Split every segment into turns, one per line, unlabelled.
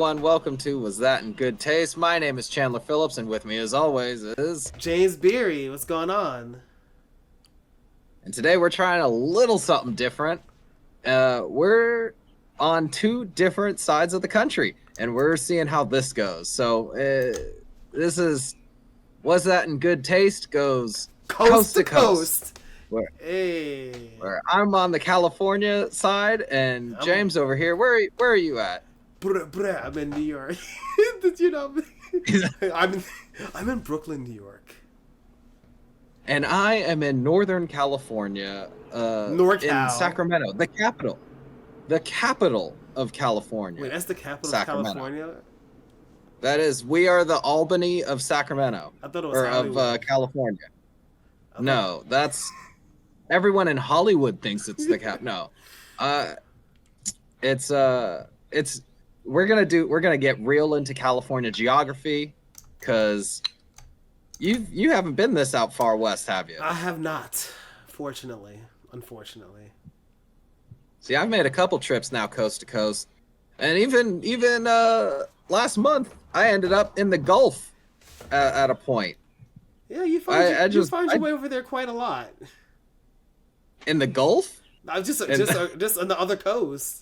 everyone. Welcome to Was That in Good Taste? My name is Chandler Phillips, and with me, as always, is.
James Beery, what's going on?
And today we're trying a little something different. We're on two different sides of the country, and we're seeing how this goes. So, this is Was That in Good Taste goes
Coast to coast.
Where,
Hey.
where I'm on the California side, and James over here. Where are you at?
I'm in New York. Did you know? I'm in Brooklyn, New York.
And I am in Northern California, in
NorCal.
Sacramento, the capital of California.
Wait, that's the capital
Sacramento.
of California?
That is, we are the Albany of Sacramento,
I thought it was
or
Hollywood.
of California. No, that's everyone in Hollywood thinks it's the cap. No, it's we're gonna get real into California geography, because you haven't been this out far west, have you?
I have not, unfortunately.
See, I've made a couple trips now, coast to coast, and even last month I ended up in the Gulf at a point.
Yeah, you find your way over there quite a lot.
In the Gulf?
Just on the other coast.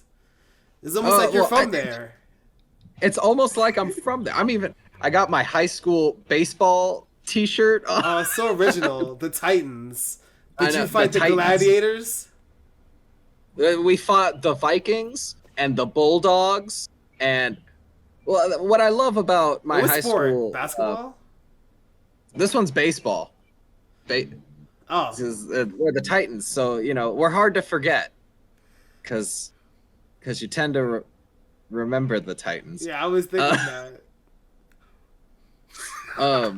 It's almost like you're from there.
It's almost like I'm from there. I got my high school baseball T-shirt on.
Oh, so original. The Titans. Did you fight the
Titans.
Gladiators?
We fought the Vikings and the Bulldogs, and what I love about my high school
basketball.
This one's baseball. We're the Titans, so we're hard to forget, because you tend to remember the Titans.
Yeah, I was thinking that.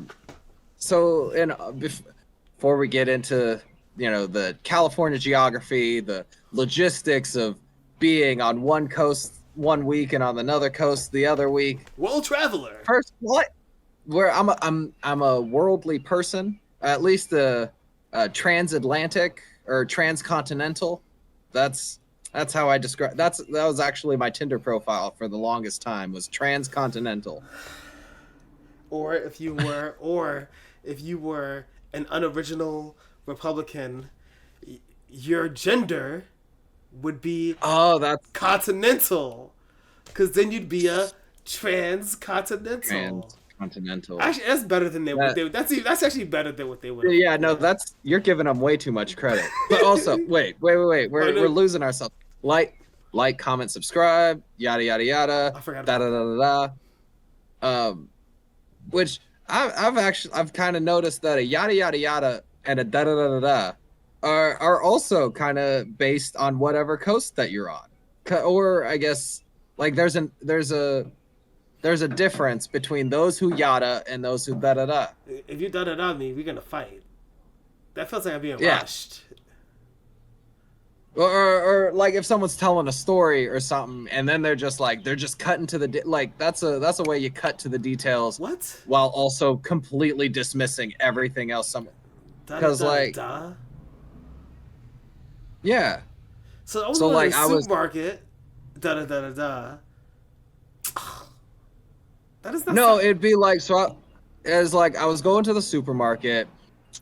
So before we get into the California geography, the logistics of being on one coast one week and on another coast the other week.
World traveler.
First, where I'm a worldly person, at least a transatlantic or transcontinental. That's how I describe. That was actually my Tinder profile for the longest time, was transcontinental.
Or if you were an unoriginal Republican, your gender would be
that's
continental, because then you'd be a transcontinental.
Transcontinental.
Actually, that's better than that's actually better than what they would.
Yeah, no, you're giving them way too much credit. But also, wait, we're losing ourselves. Like, comment, subscribe, yada yada yada.
I forgot.
Da da da da. Which I've kind of noticed that a yada yada yada and a da da da da da are also kind of based on whatever coast that you're on, or I guess like there's a difference between those who yada and those who da da da.
If you da da da me, we're gonna fight. That feels like I'm being rushed.
Or like if someone's telling a story or something, and then they're just cutting to the that's a way you cut to the details.
What?
While also completely dismissing everything else. Because yeah.
So I was going to the supermarket. Da da da da da. That is not.
No, it'd be like I was going to the supermarket.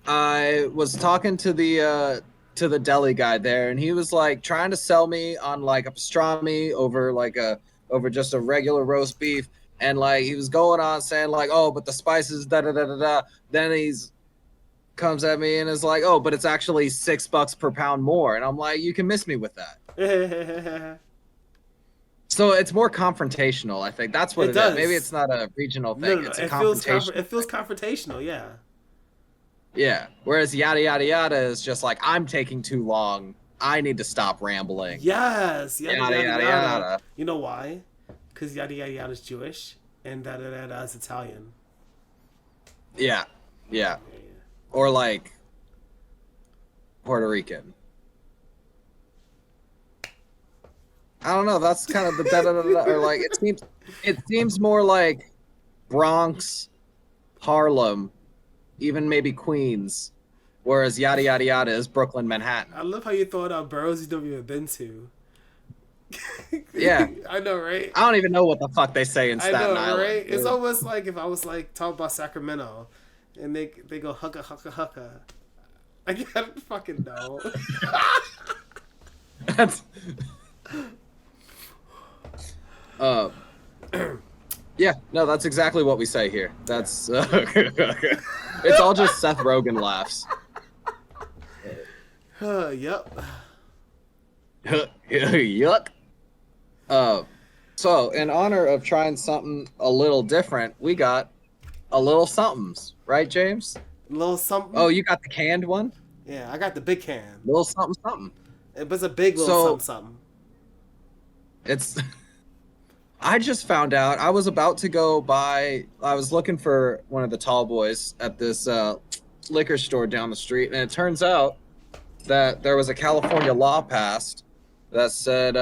I was talking to the deli guy there, and he was like trying to sell me on like a pastrami over just a regular roast beef, and like he was going on saying like, oh, but the spices da da da da da. Then comes at me and is like, oh, but it's actually $6 per pound more, and I'm like, you can miss me with that. So it's more confrontational, I think. That's what it is. Maybe it's not a regional thing.
No,
it's a confrontation.
It feels confrontational, yeah.
Yeah. Whereas yada yada yada is just like, I'm taking too long. I need to stop rambling.
Yes.
Yada yada yada.
You know why? Because yada yada yada is Jewish and da da da da is Italian.
Yeah. Yeah. Or like Puerto Rican. I don't know. That's kind of the da da da da. Or like it seems more like Bronx, Harlem, even maybe Queens, whereas yada yada yada is Brooklyn, Manhattan.
I love how you throw out boroughs you've never even been to.
Yeah.
I know, right?
I don't even know what the fuck they say in
I
Staten
know, right?
Island.
It's almost like if I was like talking about Sacramento, and they go hucka hucka hucka. I don't fucking know.
That's uh yeah, no, that's exactly what we say here. That's it's all just Seth Rogen laughs.
Yep.
Yuck. Uh, so in honor of trying something a little different, we got a little somethings, right, James?
Little
Oh,
something.
you got the canned one?
Yeah, I got the big can.
Little something something.
But it's a big little
So
something something.
it's I just found out I was about to go buy I was looking for one of the tall boys at this liquor store down the street, and it turns out that there was a California law passed that said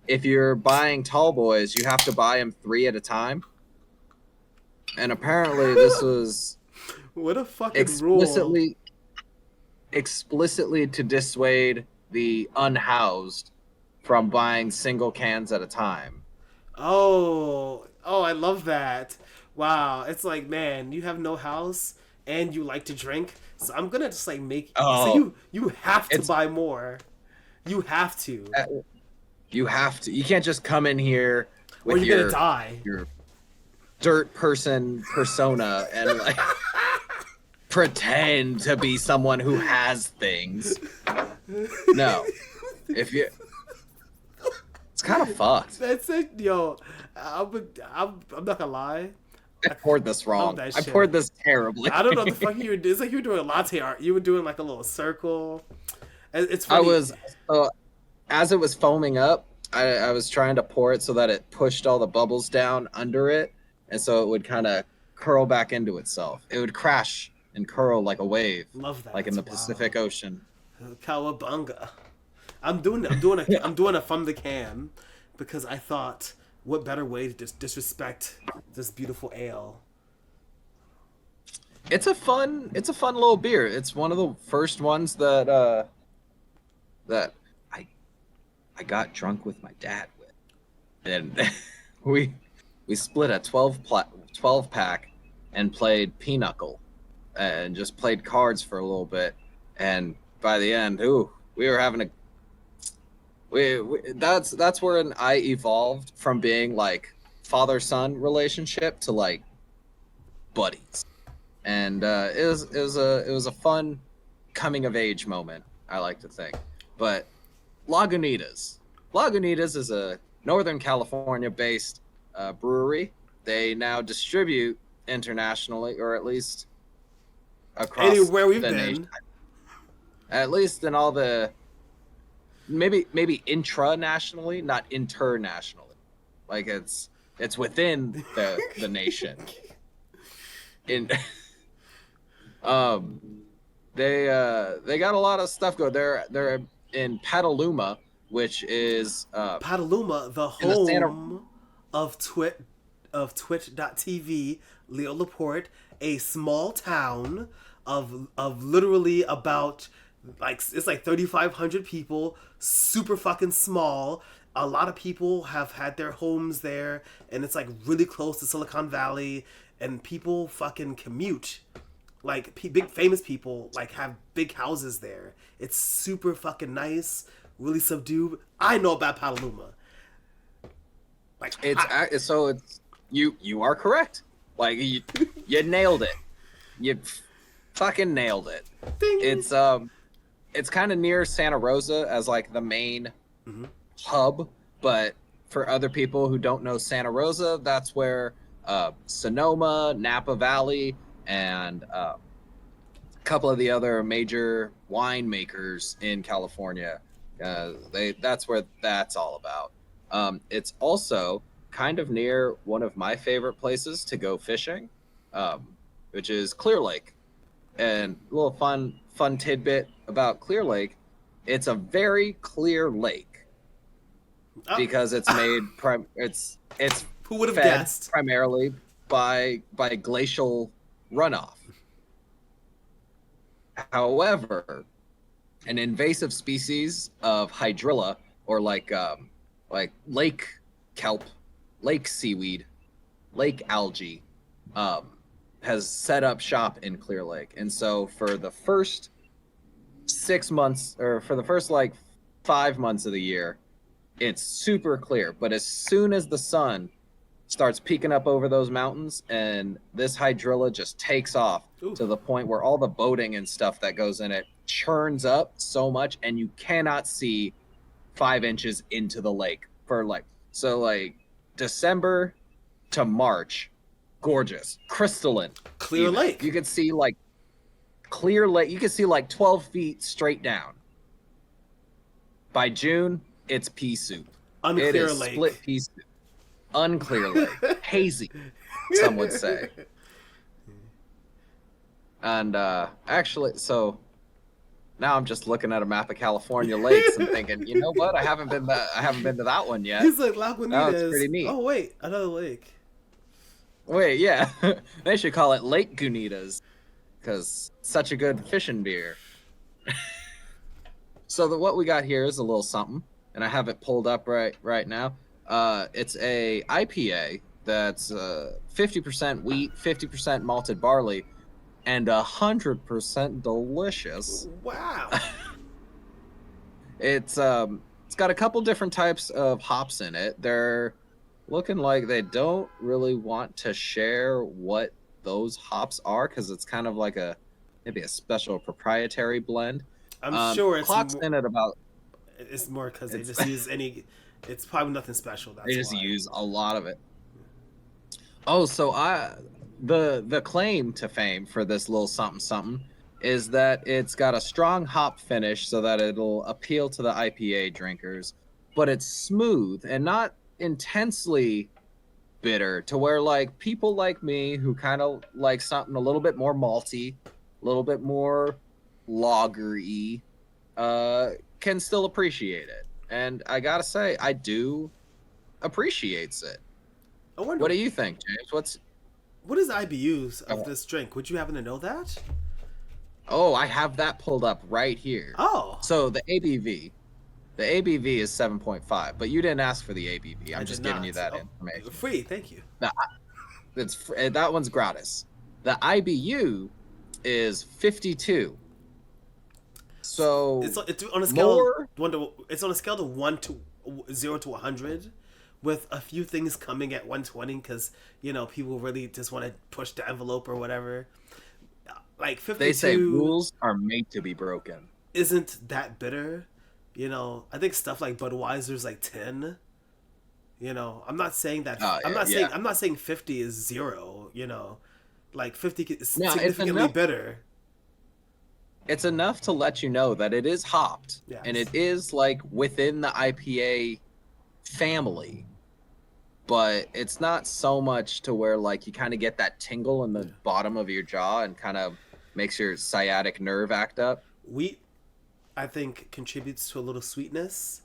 if you're buying tall boys, you have to buy them 3 at a time. And apparently, this was
What a fucking rule.
explicitly explicitly to dissuade the unhoused from buying single cans at a time.
Oh, I love that. Wow, it's like, man, you have no house and you like to drink, so I'm gonna just like make. So
Oh,
you have to
it's
buy more. You have to,
you have to. You can't just come in here
or
with
you're gonna die.
your dirt person persona and like pretend to be someone who has things. No, if you, it's kind of fucked.
That's it, yo. I'm not gonna lie.
I poured this
Love
wrong.
that
I
shit.
poured this terribly.
I don't know what the fuck you were doing. It's like you were doing latte art. You were doing like a little circle. It's
I
funny.
was as it was foaming up. I was trying to pour it so that it pushed all the bubbles down under it, and so it would kind of curl back into itself. It would crash and curl like a wave,
Love that.
like in the
Wow.
Pacific Ocean.
Cowabunga. I'm doing a from the can because I thought what better way to just disrespect this beautiful ale.
It's a fun little beer. It's one of the first ones that I got drunk with my dad with, and we we split a 12 pack and played pinochle and just played cards for a little bit, and by the end, ooh, we were having a that's where I evolved from being like father son relationship to like buddies, and it was a fun coming of age moment, I like to think. But Lagunitas is a Northern California based brewery. They now distribute internationally, or at least across
Anywhere we've
the
been.
nation, at least in all the maybe intra-nationally, not internationally. Like it's within the nation. In um they got a lot of stuff going. They're in Petaluma, which is
Petaluma, the
in the Santa.
home of Twitch.tv, Leo Laporte, a small town of literally about like it's like 3,500 people, super fucking small. A lot of people have had their homes there, and it's like really close to Silicon Valley, and people fucking commute. Like big famous people like have big houses there. It's super fucking nice, really subdued. I know about Petaluma. Like
It's you are correct. Like you nailed it. You fucking nailed it.
ding.
It's kind of near Santa Rosa as like the main hub, but for other people who don't know Santa Rosa, that's where Sonoma, Napa Valley, and a couple of the other major winemakers in California. That's where that's all about. It's also kind of near one of my favorite places to go fishing, which is Clear Lake. And a little fun tidbit about Clear Lake: it's a very clear lake because it's made it's
Who would have
fed
guessed?
primarily by glacial runoff. However, an invasive species of hydrilla or like lake kelp, lake seaweed, lake algae, um, has set up shop in Clear Lake. And so for the first 6 months, or for the first like 5 months of the year, it's super clear. But as soon as the sun starts peeking up over those mountains and this hydrilla just takes off
Ooh.
to the point where all the boating and stuff that goes in it churns up so much and you cannot see 5 inches into the lake for like December to March, gorgeous, crystalline.
Clear
Even
Lake.
you could see like clear lake. You could see like 12 feet straight down. By June, it's pea soup. It
Unclear
is split
Lake.
pea soup. Unclear lake, hazy, some would say. And actually, so now I'm just looking at a map of California lakes and thinking, you know what? I haven't been to that one yet.
He's like
Oh, it's
Lagunitas.
pretty neat.
Oh wait, another lake.
Wait, yeah, they should call it Lake Gunitas because such a good fishing beer. So what we got here is a little something, and I have it pulled up right now. It's a IPA that's 50% wheat, 50% malted barley, and 100% delicious.
Wow.
It's got a couple different types of hops in it. They're looking like they don't really want to share what those hops are because it's kind of like maybe a special proprietary blend.
I'm sure
Clocks in at about
it's more because they
it's
just use any. It's probably nothing special.
they
That's
just
why.
use a lot of it. Oh, so the claim to fame for this little something something is that it's got a strong hop finish so that it'll appeal to the IPA drinkers, but it's smooth and not intensely bitter to where like people like me who kind of like something a little bit more malty, a little bit more lagery, can still appreciate it. And I gotta say, I do appreciates it.
I wonder
What do you think, James?
what is the IBUs of
uh,
this drink? Would you happen to know that?
Oh, I have that pulled up right here.
Oh,
So the ABV is 7.5, but you didn't ask for the ABV.
I
I'm
did
just giving you
not.
that
Oh,
information.
free. Thank you.
The, that one's gratis. The IBU is 52. So
It's on a scale
more.
of one to. It's on a scale of 1 to 0 to 100, with a few things coming at 120 because people really just want to push the envelope or whatever. Like
They say
52
rules are made to be broken.
isn't that bitter. I think stuff like Budweiser's like 10. I'm not saying that.
Oh yeah, yeah.
I'm not saying 50 is 0. Like 50 is
No, it's
significantly
enough.
bitter.
It's enough to let you know that it is hopped, and
Yes.
it is like within the IPA family, but it's not so much to where like you kind of get that tingle in the bottom of your jaw and kind of makes your sciatic nerve act up.
Wheat, I think, contributes to a little sweetness,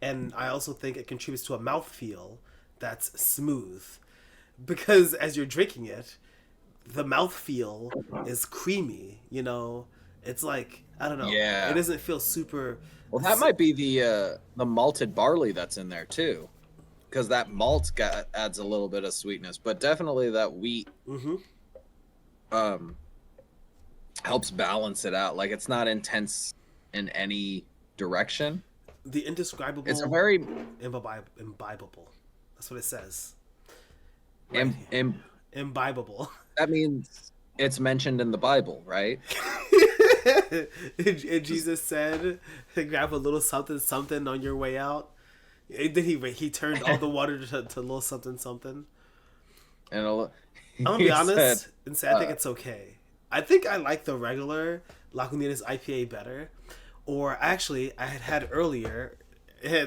and I also think it contributes to a mouthfeel that's smooth, because as you're drinking it, the mouthfeel is creamy. It's like, I don't know.
Yeah.
It doesn't feel super.
Well, that might be the malted barley that's in there too, because that adds a little bit of sweetness, but definitely that wheat
Mm-hmm.
um helps balance it out. Like it's not intense in any direction.
The indescribable.
It's a very
Imbibable. That's what it says. Right.
im, im,
Imbibable.
that means it's mentioned in the Bible, right?
And Jesus said, "Grab a little something something on your way out." And then he turned all the water to little something something.
And
I'm gonna be honest and say I think it's okay. I think I like the regular Lagunitas IPA better. Or actually, I had earlier,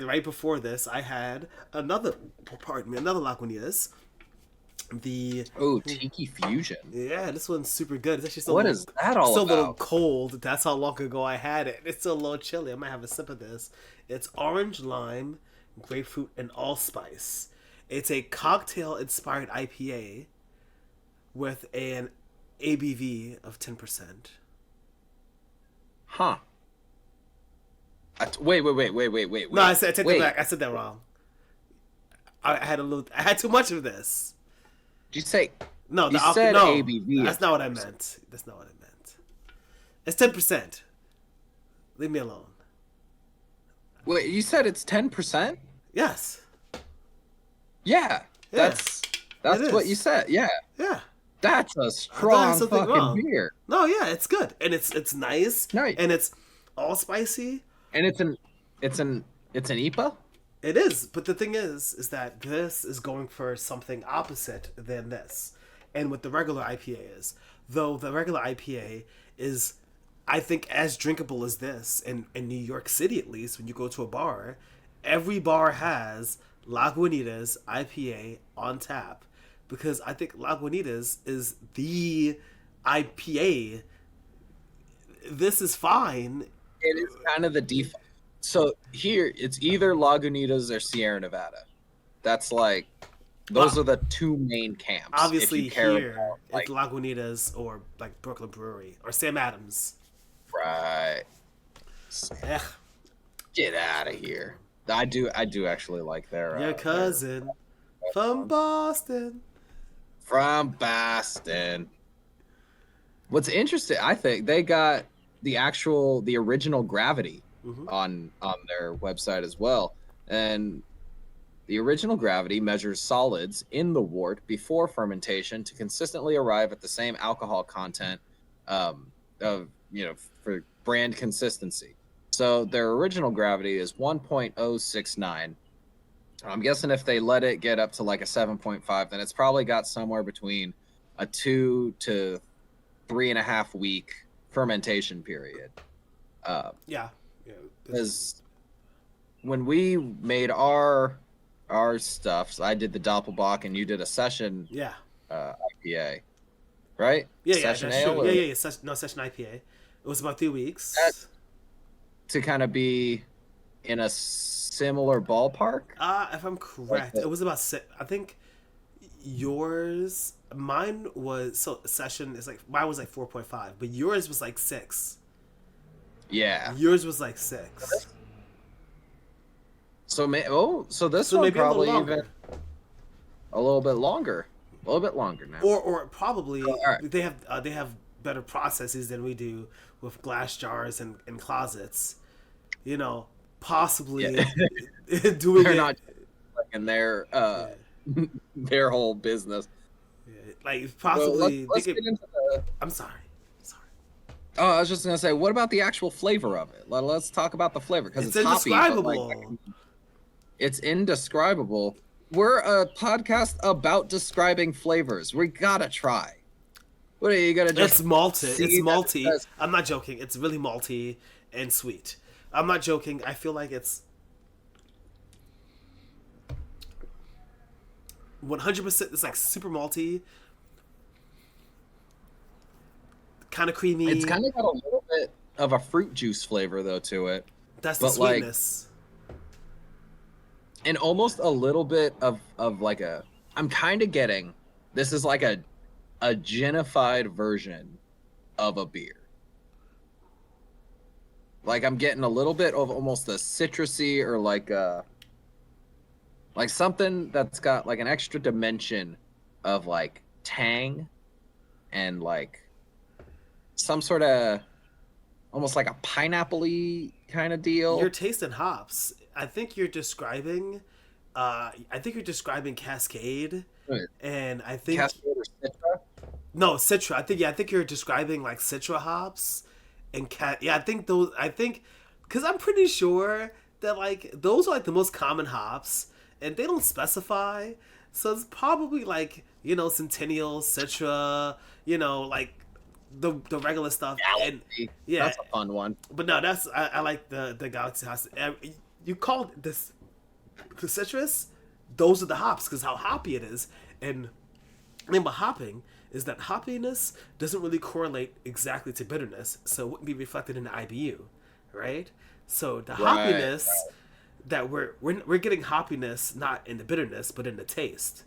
right before this, I had another Lagunitas.
Tiki Fusion.
Yeah, this one's super good. It's actually still
What is that all
still a little
about?
cold. That's how long ago I had it. It's still a little chilly. I might have a sip of this. It's orange lime, grapefruit, and allspice. It's a cocktail-inspired IPA with an ABV of 10%.
Huh.
No, I take that
wait.
back. I said that wrong. I had a little. I had too much of this.
Did you say
No,
you
the
said
no.
ABV
That's
at
not what I
10%?
meant. That's not what I meant. It's 10%. Leave me alone.
Wait, you said it's 10%?
Yes.
Yeah,
Yeah.
that's
It
that's what you
is.
said. Yeah,
Yeah.
that's a
I thought I had
strong
something
fucking
wrong.
beer.
No, yeah, it's good and it's nice
No,
and it's all spicy.
and it's an it's an IPA.
It is, but the thing is that this is going for something opposite than this, and what the regular IPA is. Though the regular IPA is, I think, as drinkable as this in New York City at least. When you go to a bar, every bar has Lagunitas IPA on tap, because I think Lagunitas is the IPA. This is fine.
It is kind of the default. So here, it's either Lagunitas or Sierra Nevada. That's like those
Well,
are the two main camps. If you
obviously
care about
here it's
like
Lagunitas or like Brooklyn Brewery or Sam Adams.
right,
Ugh,
get out of here. I do actually like
your
their
cousin from Boston.
from Boston. What's interesting, I think they got the original Gravity
Hmm.
on their website as well, and the original Gravity measures solids in the wort before fermentation to consistently arrive at the same alcohol content of for brand consistency. So their original Gravity is 1.069. I'm guessing if they let it get up to like a 7.5, then it's probably got somewhere between a 2 to 3.5 week fermentation period.
Yeah, yeah.
Because when we made our stuff, so I did the Doppelbock and you did a session
Yeah,
IPA, right?
yeah, yeah.
Session
That's true.
ale,
Yeah,
or
yeah, yeah. No session IPA. It was about 3 weeks.
that to kind of be in a similar ballpark.
If I'm
Like
correct,
the,
it was about six. I think mine was so session is like mine was like 4.5, but yours was like 6.
yeah.
Yours was like 6.
So this
So
one
maybe a little
probably even
longer.
a little bit longer, a little bit longer now.
Or probably
All right.
they have better processes than we do with glass jars and closets. You know,
Yeah,
possibly doing
they're
it.
not like in their
Yeah,
their whole business.
yeah. Like
Well,
possibly they
let's
could.
get into the.
I'm sorry. Sorry.
Oh, I was just gonna say, what about the actual flavor of it? Let's talk about the flavor because
It's
it's hoppy, but like
indescribable.
it's indescribable. We're a podcast about describing flavors. We gotta try. What are you gonna
It's
just
malty. It's
see that it
malty.
says
I'm not joking. It's really malty and sweet. I'm not joking. I feel like it's 100%. It's like super malty, kind of
it's
creamy.
kind of got a little bit of a fruit juice flavor though to it,
That's the
but like
sweetness.
and almost a little bit of like a. I'm kind of getting this is like a ginified version of a beer. Like I'm getting a little bit of almost a citrusy or like something that's got like an extra dimension of like tang and like some sort of almost like a pineapple-y kind of
You're
deal.
tasting hops. I think you're describing. I think you're describing Cascade,
Right.
and I think
Cascade or Citra.
no Citra. I think yeah. I think you're describing like Citra hops, and cat. Yeah, I think those. I think because I'm pretty sure that like those are like the most common hops, and they don't specify. So it's probably like Centennial, Citra. Like the regular stuff, and
Galaxy.
yeah.
That's a fun one.
But no, I like the Galaxy hops. You called this the citrus. Those are the hops because how hoppy it is, and the thing about hopping is that hoppiness doesn't really correlate exactly to bitterness, so it wouldn't be reflected in the IBU, right? So the
Right.
hoppiness that we're getting hoppiness not in the bitterness but in the taste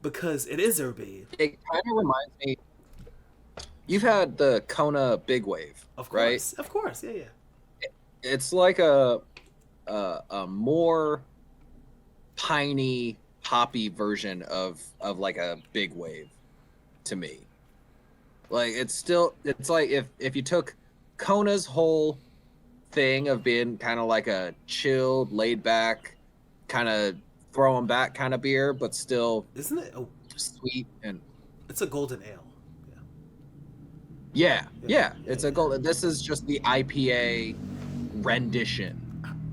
because it is herby.
It kind of reminds me. You've had the Kona Big Wave, right?
Of course, yeah, yeah.
it's like a more piney poppy version of like a big wave to me. Like it's like if you took Kona's whole thing of being kind of like a chilled, laid back, kind of throwing back kind of beer, but still
Isn't it?
sweet and
It's a golden ale.
yeah,
Yeah,
yeah,
yeah,
it's a
yeah.
gold. This is just the IPA rendition,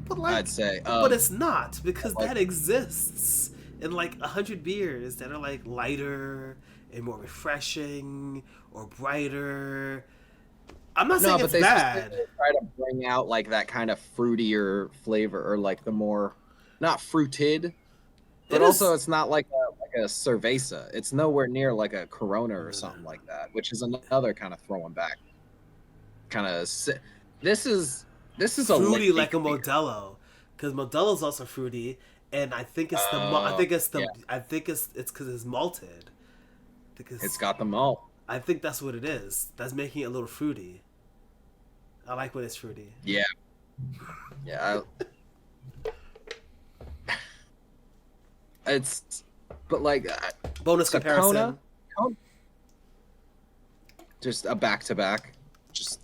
But
I'd
like,
say.
but it's not because
Like
that exists in like 100 beers that are like lighter and more refreshing or brighter. I'm not
no,
saying
but
it's
they
bad.
specifically try to bring out like that kind of fruitier flavor or like the more not fruited,
It
but
is
also it's not like a cerveza. It's nowhere near like a Corona or
no, no,
something
no.
like that, which is another kind of throwing back kind of. This is this is a
Fruity like
lake
a
beer.
Modelo, because Modelo's also fruity, and I think it's the
Yeah,
I think it's because it's malted.
it's
Because
got the malt.
I think that's what it is. That's making it a little fruity. I like when it's fruity.
Yeah, yeah. It's but like
Bonus
so Kona,
comparison.
just a back to back. Just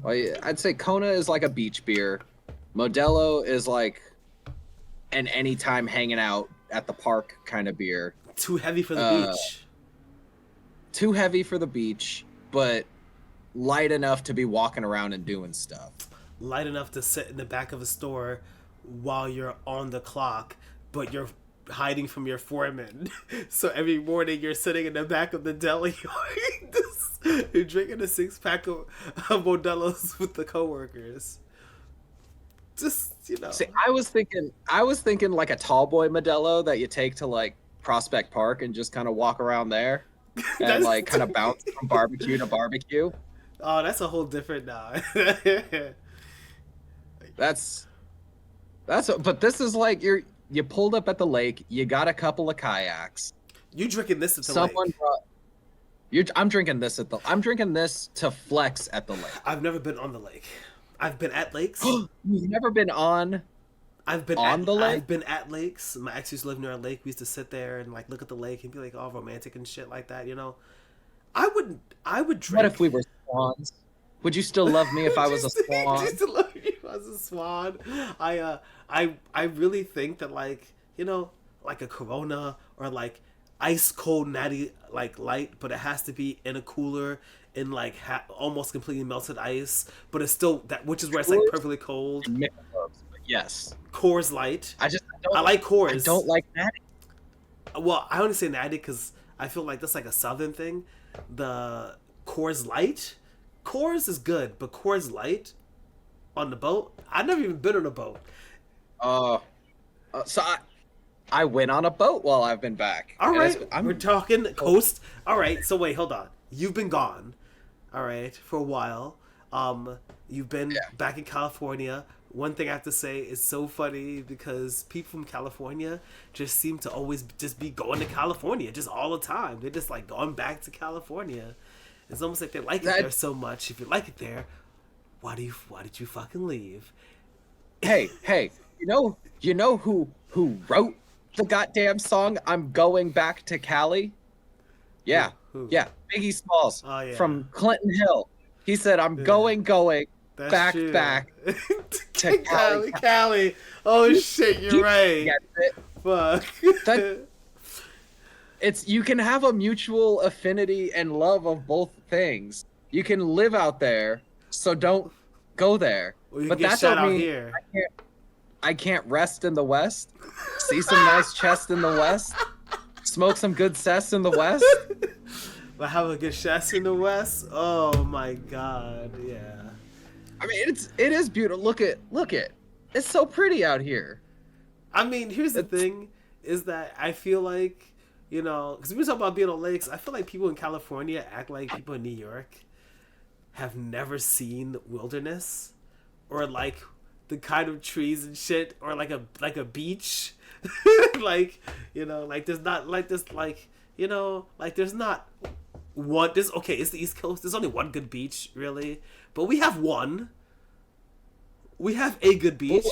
well, yeah, I'd say Kona is like a beach beer. Modelo is like an anytime hanging out at the park kind of beer.
Too heavy for the
Uh,
beach.
too heavy for the beach, but light enough to be walking around and doing stuff.
Light enough to sit in the back of a store while you're on the clock, but you're hiding from your foreman. So every morning you're sitting in the back of the deli, you're drinking a 6 pack of Modelo's with the coworkers. Just
See, I was thinking like a tall boy Modelo that you take to like Prospect Park and just kind of walk around there and
that's
like kind of bounce from barbecue to barbecue.
oh, that's a whole different now.
That's but this is like you pulled up at the lake, you got a couple of kayaks.
You drinking this at the
Someone
lake?
brought I'm drinking this to flex at the lake.
I've never been on the lake. I've been at lakes.
You've never been on the lake?
I've been at lakes. My ex used to live near a lake. We used to sit there and like look at the lake and be like all romantic and shit like that. I would
What if
drink.
we were swans? Would you still love me if I was a
Just
swan?
to love you as a swan. I really think that like a Corona or like ice cold natty like light, but it has to be in a cooler in like almost completely melted ice, but it's still that which is where it's like
Coors
perfectly cold.
and Michelob's, but yes.
Coors Light. I like
I
Coors.
don't like that.
Well, I only say natty because I feel like that's like a southern thing. The Coors Light, Coors is good, but Coors Light on the boat. I've never even been on a boat.
Uh, so I went on a boat while I've been back,
All
and it's
right, we're
I'm
talking coast. All right, so wait, hold on. You've been gone, all right, for a while. You've been
yeah.
back in California. One thing I have to say is so funny because people from California just seem to always just be going to California just all the time. They're just like going back to California. It's almost like they like it
That
there so much. If you like it there, why did you fucking leave?
hey, you know who wrote the goddamn song? I'm going back to Cali.
Who?
Yeah,
Who?
yeah, Biggie Smalls
Oh yeah.
from Clinton Hill. He said, "I'm
Yeah.
going
That's
back
true.
back to Cali."
Cali. Oh shit, you're
He
right.
gets it.
Fuck.
That it's you can have a mutual affinity and love of both things. You can live out there, so don't go there.
Well, you can
But
get
that
shot
don't
out
mean
here.
I can't rest in the West. See some nice chest in the West. Smoke some good cess in the West.
But have a good shots in the West. Oh my god, yeah.
I mean, it is beautiful. Look at. It's so pretty out here.
I mean, here's the
It's
thing: is that I feel like because we were talking about being on lakes. I feel like people in California act like people in New York have never seen wilderness or like the kind of trees and shit or like a beach like like there's not like this like like there's not one. This okay. It's the East Coast. There's only one good beach, really, but we have one. We have a good
Well,
beach.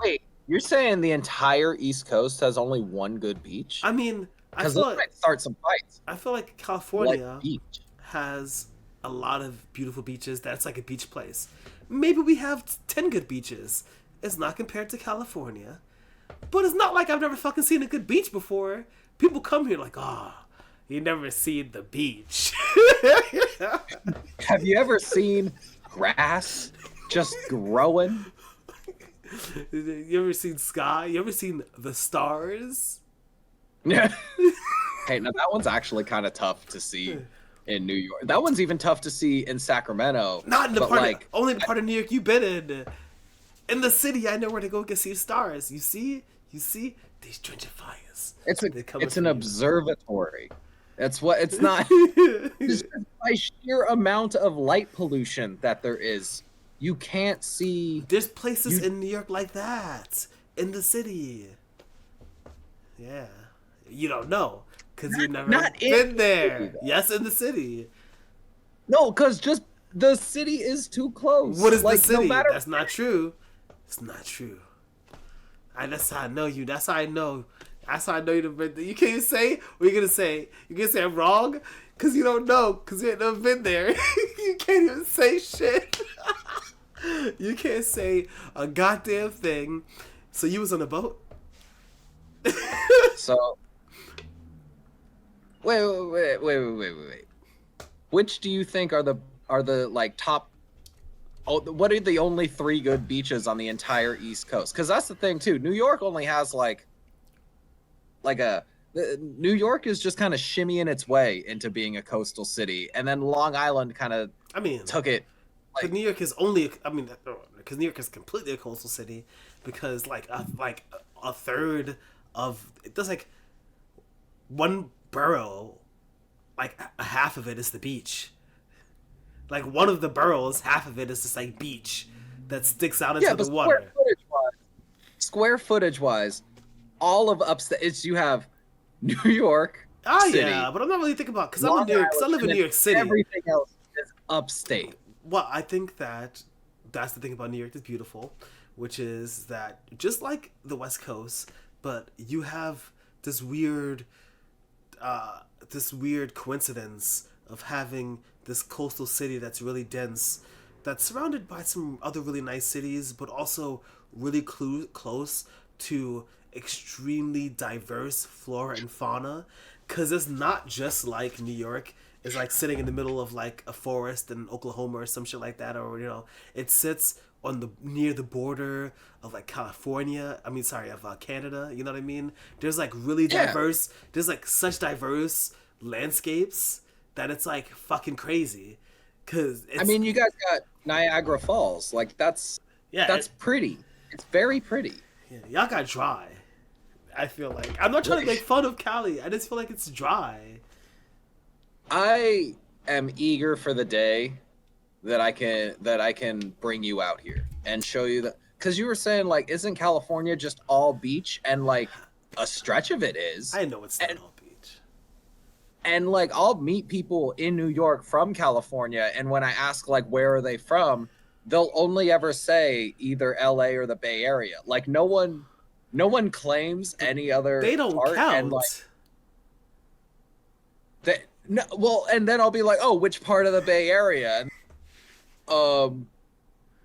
wait, you're saying the entire East Coast has only one good beach?
I mean,
Because this might start some fights.
I feel like
What
California
beach?
has a lot of beautiful beaches. That's like a beach place. Maybe we have 10 good beaches. It's not compared to California. But it's not like I've never fucking seen a good beach before. People come here like, oh, you never seen the beach.
Have you ever seen grass just growing?
You ever seen sky? You ever seen the stars?
Yeah. Hey, now that one's actually kind of tough to see in New York. That one's even tough to see in Sacramento.
Not in the
but
part
like,
of, only the part of New York you've been in. In the city, I know where to go get see stars. You see these gentrifiers.
it's an observatory. That's what it's not. Just by sheer amount of light pollution that there is, you can't see.
There's places in New York like that in the city. Yeah, you don't know because you've never
not
been there.
city,
Yes, in the city.
No, because just the city is too close.
What is
like,
the city?
No matter,
That's not true. It's not true. That's how I know you. That's how I know. That's how I know you've been there. You can't say what you're gonna say. You're gonna say I'm wrong because you don't know because you ain't never been there. You can't even say shit. You can't say a goddamn thing. So you was on a boat?
so wait. Which do you think are the like top? Oh, what are the only 3 good beaches on the entire East Coast? Because that's the thing too. New York only has like New York is just kind of shimmying its way into being a coastal city, and then Long Island kind of
I mean,
took it.
but New York is only. I mean, because New York is completely a coastal city, because like a third of it does like one borough, like a half of it is the beach. Like one of the boroughs, half of it is just like beach that sticks out into
But
the water.
square footage wise, all of upstate. It's you have New York
Oh
City.
yeah, but I'm not really thinking about because I'm in
Long
New York. Because I
Island,
live in
and
New York City.
Everything else is upstate.
Well, I think that's the thing about New York that's beautiful, which is that just like the West Coast, but you have this weird coincidence of having this coastal city that's really dense, that's surrounded by some other really nice cities, but also really close to extremely diverse flora and fauna. Because it's not just like New York is like sitting in the middle of like a forest in Oklahoma or some shit like that, or it sits on the near the border of like California. I mean, sorry, of Canada. You know what I mean? There's like really diverse. There's like such diverse landscapes that it's like fucking crazy. Cause
I mean, you guys got Niagara Falls. Like that's pretty. It's very pretty.
Yeah, y'all got dry. I feel like I'm not trying to make fun of Cali. I just feel like it's dry.
I am eager for the day that I can bring you out here and show you that, because you were saying like, isn't California just all beach? And like a stretch of it is.
I know it's not all beach.
And like I'll meet people in New York from California, and when I ask like where are they from, they'll only ever say either LA or the Bay Area. Like no one claims any other.
They don't
part,
count.
and like no, well, and then I'll be like, oh, which part of the Bay Area?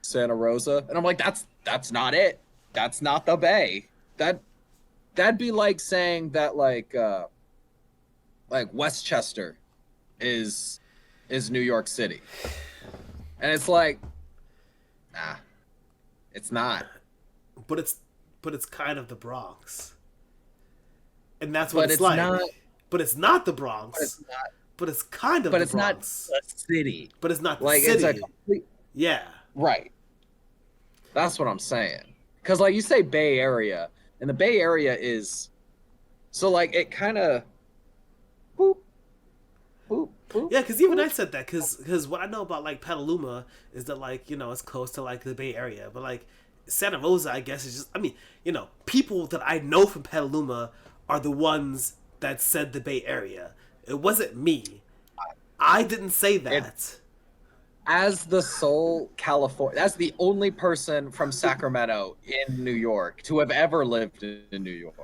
Santa Rosa, and I'm like, that's not it. That's not the Bay. That'd be like saying that like Westchester is New York City, and it's like, nah, it's not.
But it's kind of the Bronx, and that's what it's like.
Not,
but it's not the Bronx.
But it's not.
But it's kind of.
But
the
it's
Bronx.
not the city.
But it's not the
like
city.
it's a complete.
Yeah.
Right. That's what I'm saying. Because like you say Bay Area, and the Bay Area is, so like it kind of. Boop. Boop. Boop.
Yeah, because even I said that because what I know about like Petaluma is that like it's close to like the Bay Area, but like Santa Rosa, I guess is just people that I know from Petaluma are the ones that said the Bay Area. It wasn't me. I didn't say
It
that.
as the sole California, as the only person from Sacramento in New York to have ever lived in New York.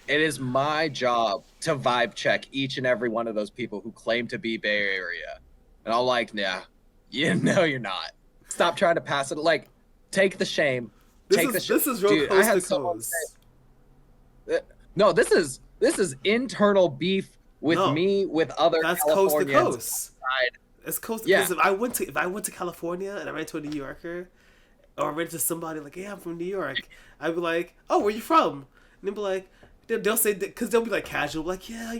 It is my job to vibe check each and every one of those people who claim to be Bay Area. And I'm like, nah, you know you're not. Stop trying to pass it. Like, take the shame. Take the shame.
This is real
Dude, I
coast to
had someone
coast.
say, no, this is internal beef with
No,
me with other
that's coast to
Californians
coast.
outside.
It's coast
Yeah.
because if I went to California and I ran into a New Yorker, or I ran into somebody like, "Hey, I'm from New York," I'd be like, "Oh, where you from?" And they'll be like, they'll say because they'll be like casual, like, "Yeah,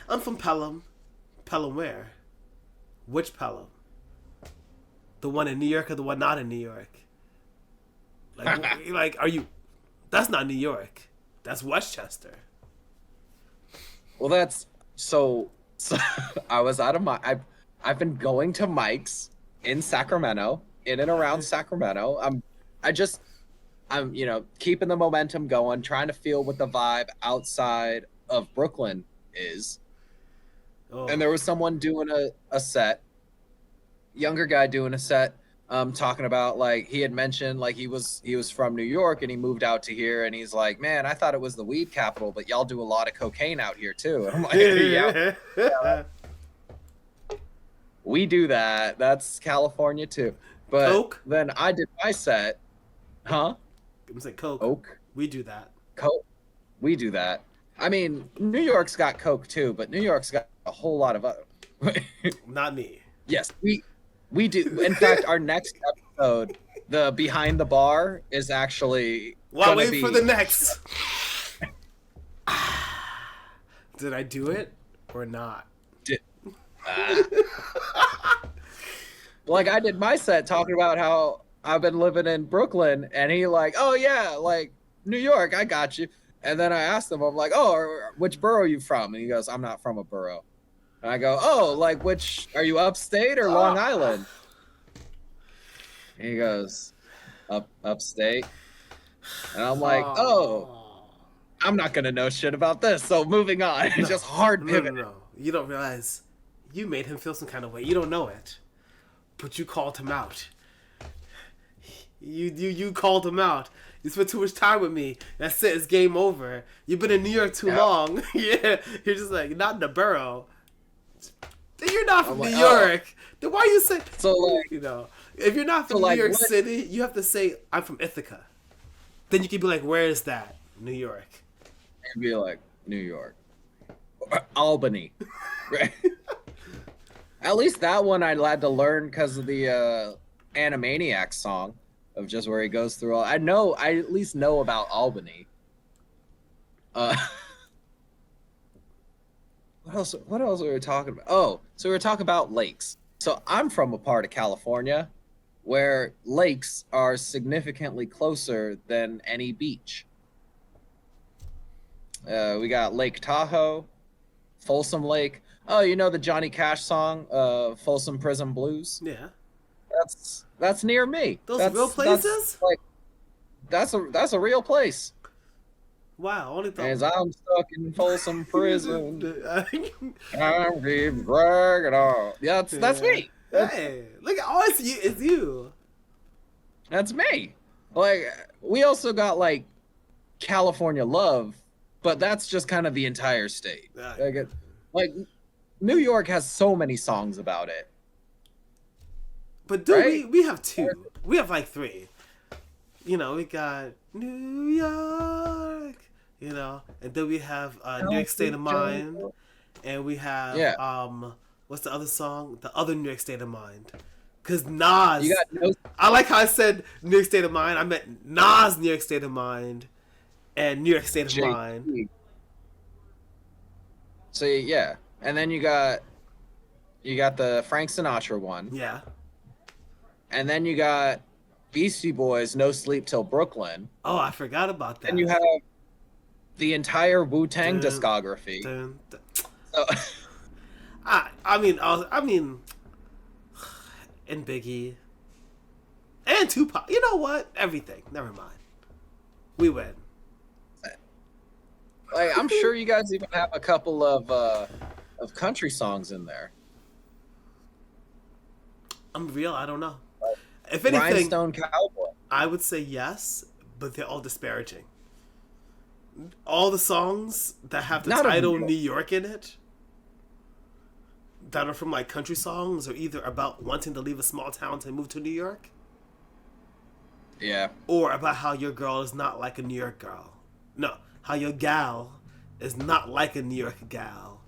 I'm from Pelham." Pelham where? Which Pelham? The one in New York or the one not in New York? Like, are you? That's not New York. That's Westchester.
Well, that's so I was out of my I've been going to Mike's in Sacramento, in and around Sacramento. I just I'm keeping the momentum going, trying to feel what the vibe outside of Brooklyn is. And
Oh,
there was someone doing a set, younger guy doing a set, talking about like he had mentioned like he was from New York and he moved out to here and he's like, man, I thought it was the weed capital, but y'all do a lot of cocaine out here too. And I'm like, yeah, we do that. That's California too. But
Coke.
then I did my set, huh?
I'm saying Coke.
Oak,
We do that.
Coke. We do that. I mean, New York's got Coke too, but New York's got a whole lot of other.
Not me.
Yes, we do. In fact, our next episode, the behind the bar, is actually
While
gonna
waiting
be.
for the next. Did I do it or not?
uh, like I did my set talking about how I've been living in Brooklyn, and he like, oh yeah, like New York, I got you. And then I asked him, I'm like, oh, which borough are you from? And he goes, I'm not from a borough. And I go, oh, like which are you upstate or Long Island? And he goes, upstate. And I'm like, oh, I'm not gonna know shit about this. So moving on.
No.
Just hard
No,
pivot.
no, no. You don't realize you made him feel some kind of way. You don't know it, but you called him out. You called him out. You spent too much time with me. That's it. It's game over. You've been in New York too long. Yeah, you're just like not in the borough. Then you're not from
like,
New York. Then why you say
So like,
if you're not from
like,
New York
what-
City, you have to say I'm from Ithaca. Then you can be like, where is that? New York.
and be like, New York, Albany. Right. At least that one I had to learn because of the Animaniacs song of just where he goes through all. I at least know about Albany. What else were we talking about? Oh, so we were talking about lakes. So I'm from a part of California where lakes are significantly closer than any beach. We got Lake Tahoe, Folsom Lake. Oh, you know the Johnny Cash song, Folsom Prison Blues?
Yeah.
That's near me.
Those
That's,
real places?
That's a real place.
Wow, only thought.
As I'm stuck in Folsom Prison, I keep dragging on. Yeah, that's me.
Hey, look at all it's you. It's you.
That's me. Like we also got like California Love, but that's just kind of the entire state. Like New York has so many songs about it.
But dude,
right?
we have two. We have like three. We got New York. And then we have New York State of Mind, and we have what's the other song? The other New York State of Mind. Cause Nas.
You got no.
I like how I said New York State of Mind. I meant Nas New York State of Mind, and New York State of Mind.
So yeah, and then you got the Frank Sinatra one.
Yeah.
And then you got Beastie Boys, No Sleep Till Brooklyn.
Oh, I forgot about that.
And you have the entire Wu-Tang discography. So,
I mean, and Biggie, and Tupac. You know what? Everything. Never mind. We win.
like, I'm sure you guys even have a couple of of country songs in there.
I'm real. I don't know. If anything,
Rhinestone Cowboy.
I would say yes, but they're all disparaging. All the songs that have the
Not of New
title
York.
New York in it, that are from like country songs, are either about wanting to leave a small town to move to New York,
Yeah.
or about how your girl is not like a New York girl. No, how your gal is not like a New York gal.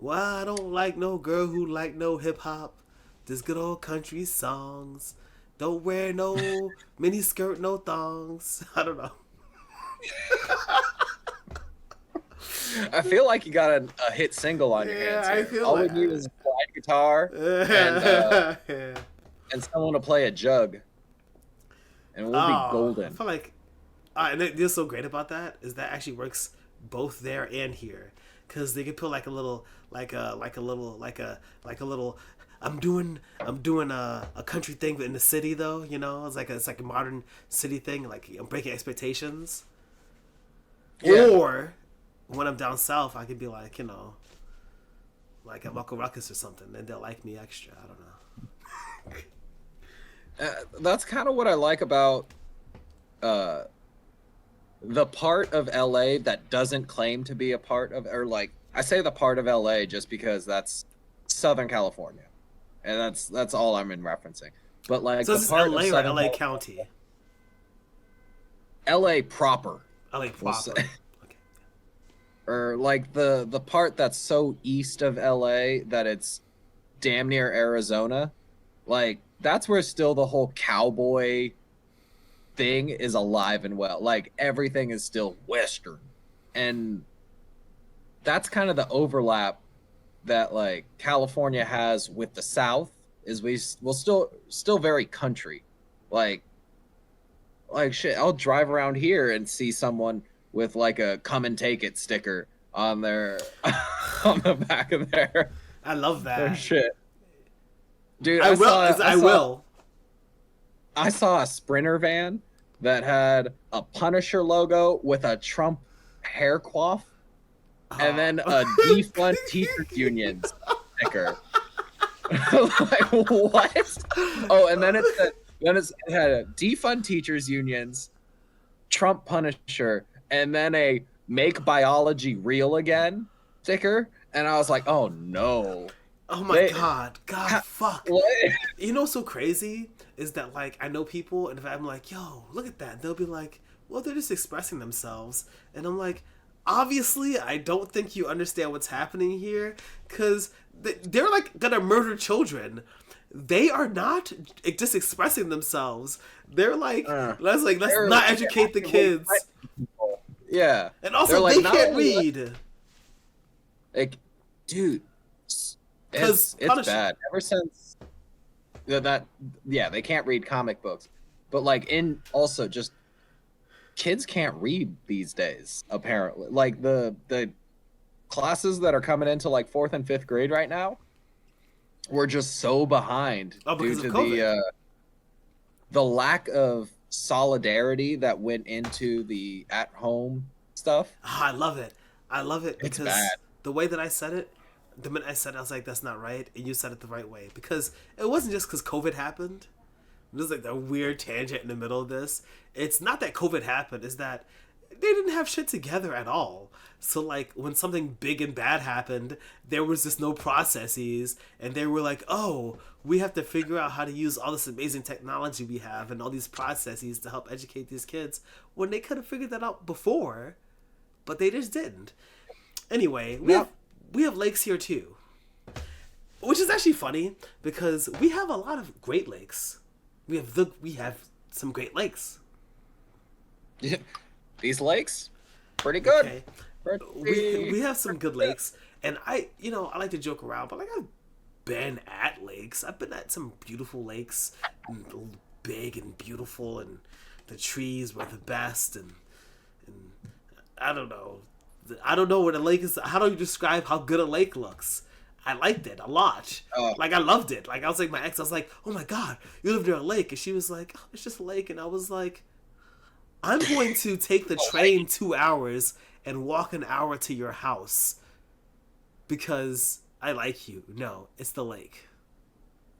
Well, I don't like no girl who like no hip hop. Just good old country songs. Don't wear no mini skirt, no thongs. I don't know.
I feel like you got a hit single on your
Yeah,
hands
I
here.
feel
All
like
we need is a slide guitar
yeah.
and someone to play a jug, and we'll be
I
golden.
feel like, and what's so great about that is that actually works both there and here, because they can put like a little, like a little. I'm doing a country thing in the city though. You know, it's like a modern city thing. Like I'm breaking expectations.
Yeah.
Or when I'm down south, I could be like, like at Muckle Ruckus or something, and they'll like me extra. I don't know.
That's kind of what I like about uh, the part of LA that doesn't claim to be a part of, or like I say the part of LA just because that's Southern California, and that's all I'm in referencing. But like
So
the
this is
part
LA
of
or
Southern
LA County?
LA proper,
LA
we'll say.
proper. Okay.
Or like the part that's so east of LA that it's damn near Arizona, like that's where still the whole cowboy thing is alive and well. Like everything is still Western, and that's kind of the overlap that like California has with the South. Is we'll still very country, like shit. I'll drive around here and see someone with like a "Come and Take It" sticker on their on the back of
I love
their
that.
shit. Dude,
I will. I will.
I saw a Sprinter van that had a Punisher logo with a Trump hair coif, and then a defund teachers unions sticker. Like what? Oh, and then it had a defund teachers unions, Trump Punisher, and then a make biology real again sticker. And I was like, oh no.
Oh my God, fuck.
What?
You know what's so crazy is that like I know people, and if I'm like, yo, look at that, they'll be like, well, they're just expressing themselves, and I'm like, obviously, I don't think you understand what's happening here, because they're like gonna murder children. They are not just expressing themselves. They're like, let's not educate the kids.
Yeah,
And also,
like,
they can't read.
Like, dude, it's bad. Ever since that, yeah, they can't read comic books, but like also just kids can't read these days. Apparently, like the classes that are coming into like 4th and 5th grade right now, we're just so behind due to the lack of solidarity that went into the at home stuff.
Oh, I love it. I love it because
bad.
The way that I said it, the minute I said it, I was like, that's not right. And you said it the right way. Because it wasn't just because COVID happened. There's like that weird tangent in the middle of this. It's not that COVID happened, it's that they didn't have shit together at all. So like when something big and bad happened, there was just no processes, and they were like, oh, we have to figure out how to use all this amazing technology we have and all these processes to help educate these kids, when they could have figured that out before, but they just didn't. Anyway, we have lakes here too, which is actually funny because we have a lot of Great Lakes. We have some Great Lakes.
These lakes, pretty good.
Okay. We have some good lakes, and I like to joke around, but like I've been at lakes. I've been at some beautiful lakes, big and beautiful, and the trees were the best, and I don't know. I don't know what a lake is. How do you describe how good a lake looks? I liked it a lot. Like I loved it. Like I was like my ex. I was like, oh my god, you live near a lake, and she was like, oh, it's just a lake, and I was like, I'm going to take the train 2 hours and walk an hour to your house because I like you. No, it's the lake.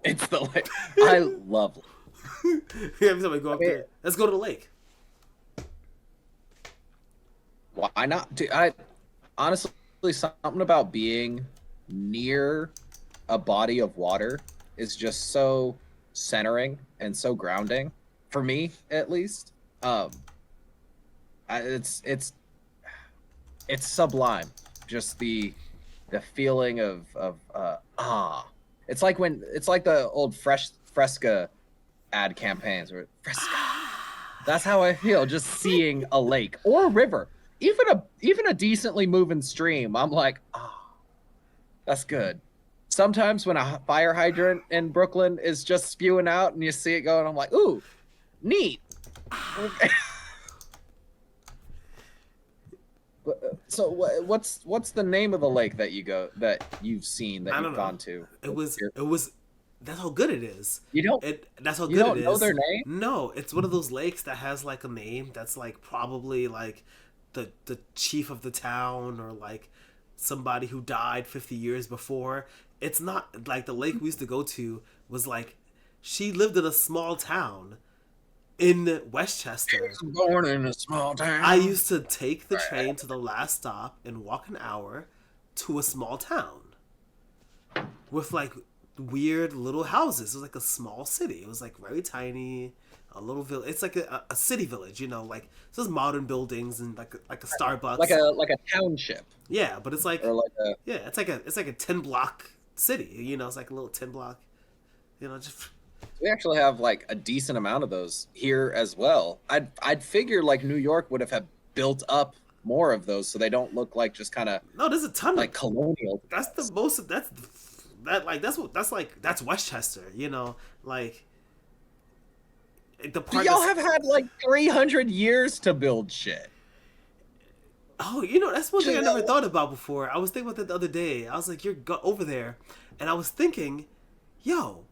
It's the lake. I love.
Every time I go
I
up
mean,
there, let's go to the lake.
why not? Dude, I honestly something about being near a body of water is just so centering and so grounding for me, at least. Um, it's sublime. Just the feeling of. It's like the old Fresca ad campaigns where Fresca. That's how I feel just seeing a lake or a river, even a decently moving stream. I'm like, that's good. Sometimes when a fire hydrant in Brooklyn is just spewing out and you see it going, I'm like, ooh, neat. Okay. So what's the name of the lake that you've seen that
I
you've
don't know.
gone to?
It was. That's how good it is.
You don't
That's how
you
good it
don't know
is.
their name?
No, it's one of those lakes that has like a name that's like probably like the chief of the town or like somebody who died 50 years before. It's not like the lake we used to go to was like she lived in a small town in Westchester.
Born in a small
I
town.
used to take the train to the last stop and walk an hour to a small town with like weird little houses. It was like a small city. It was like very tiny, a little village. It's like a city village, like this is modern buildings and like a
Like
Starbucks.
a township
Yeah, but it's
or
like
like a
yeah, it's like a 10 block city. It's like a little 10 block. Just
we actually have like a decent amount of those here as well. I'd figure like New York would have built up more of those so they don't look like just kind of
no, there's a ton of.
like colonial.
That's the most. That's Westchester. Like the
But
part
y'all
that's
have had like 300 years to build shit.
oh, that's one thing I never thought about before. I was thinking about that the other day. I was like, over there, and I was thinking, yo,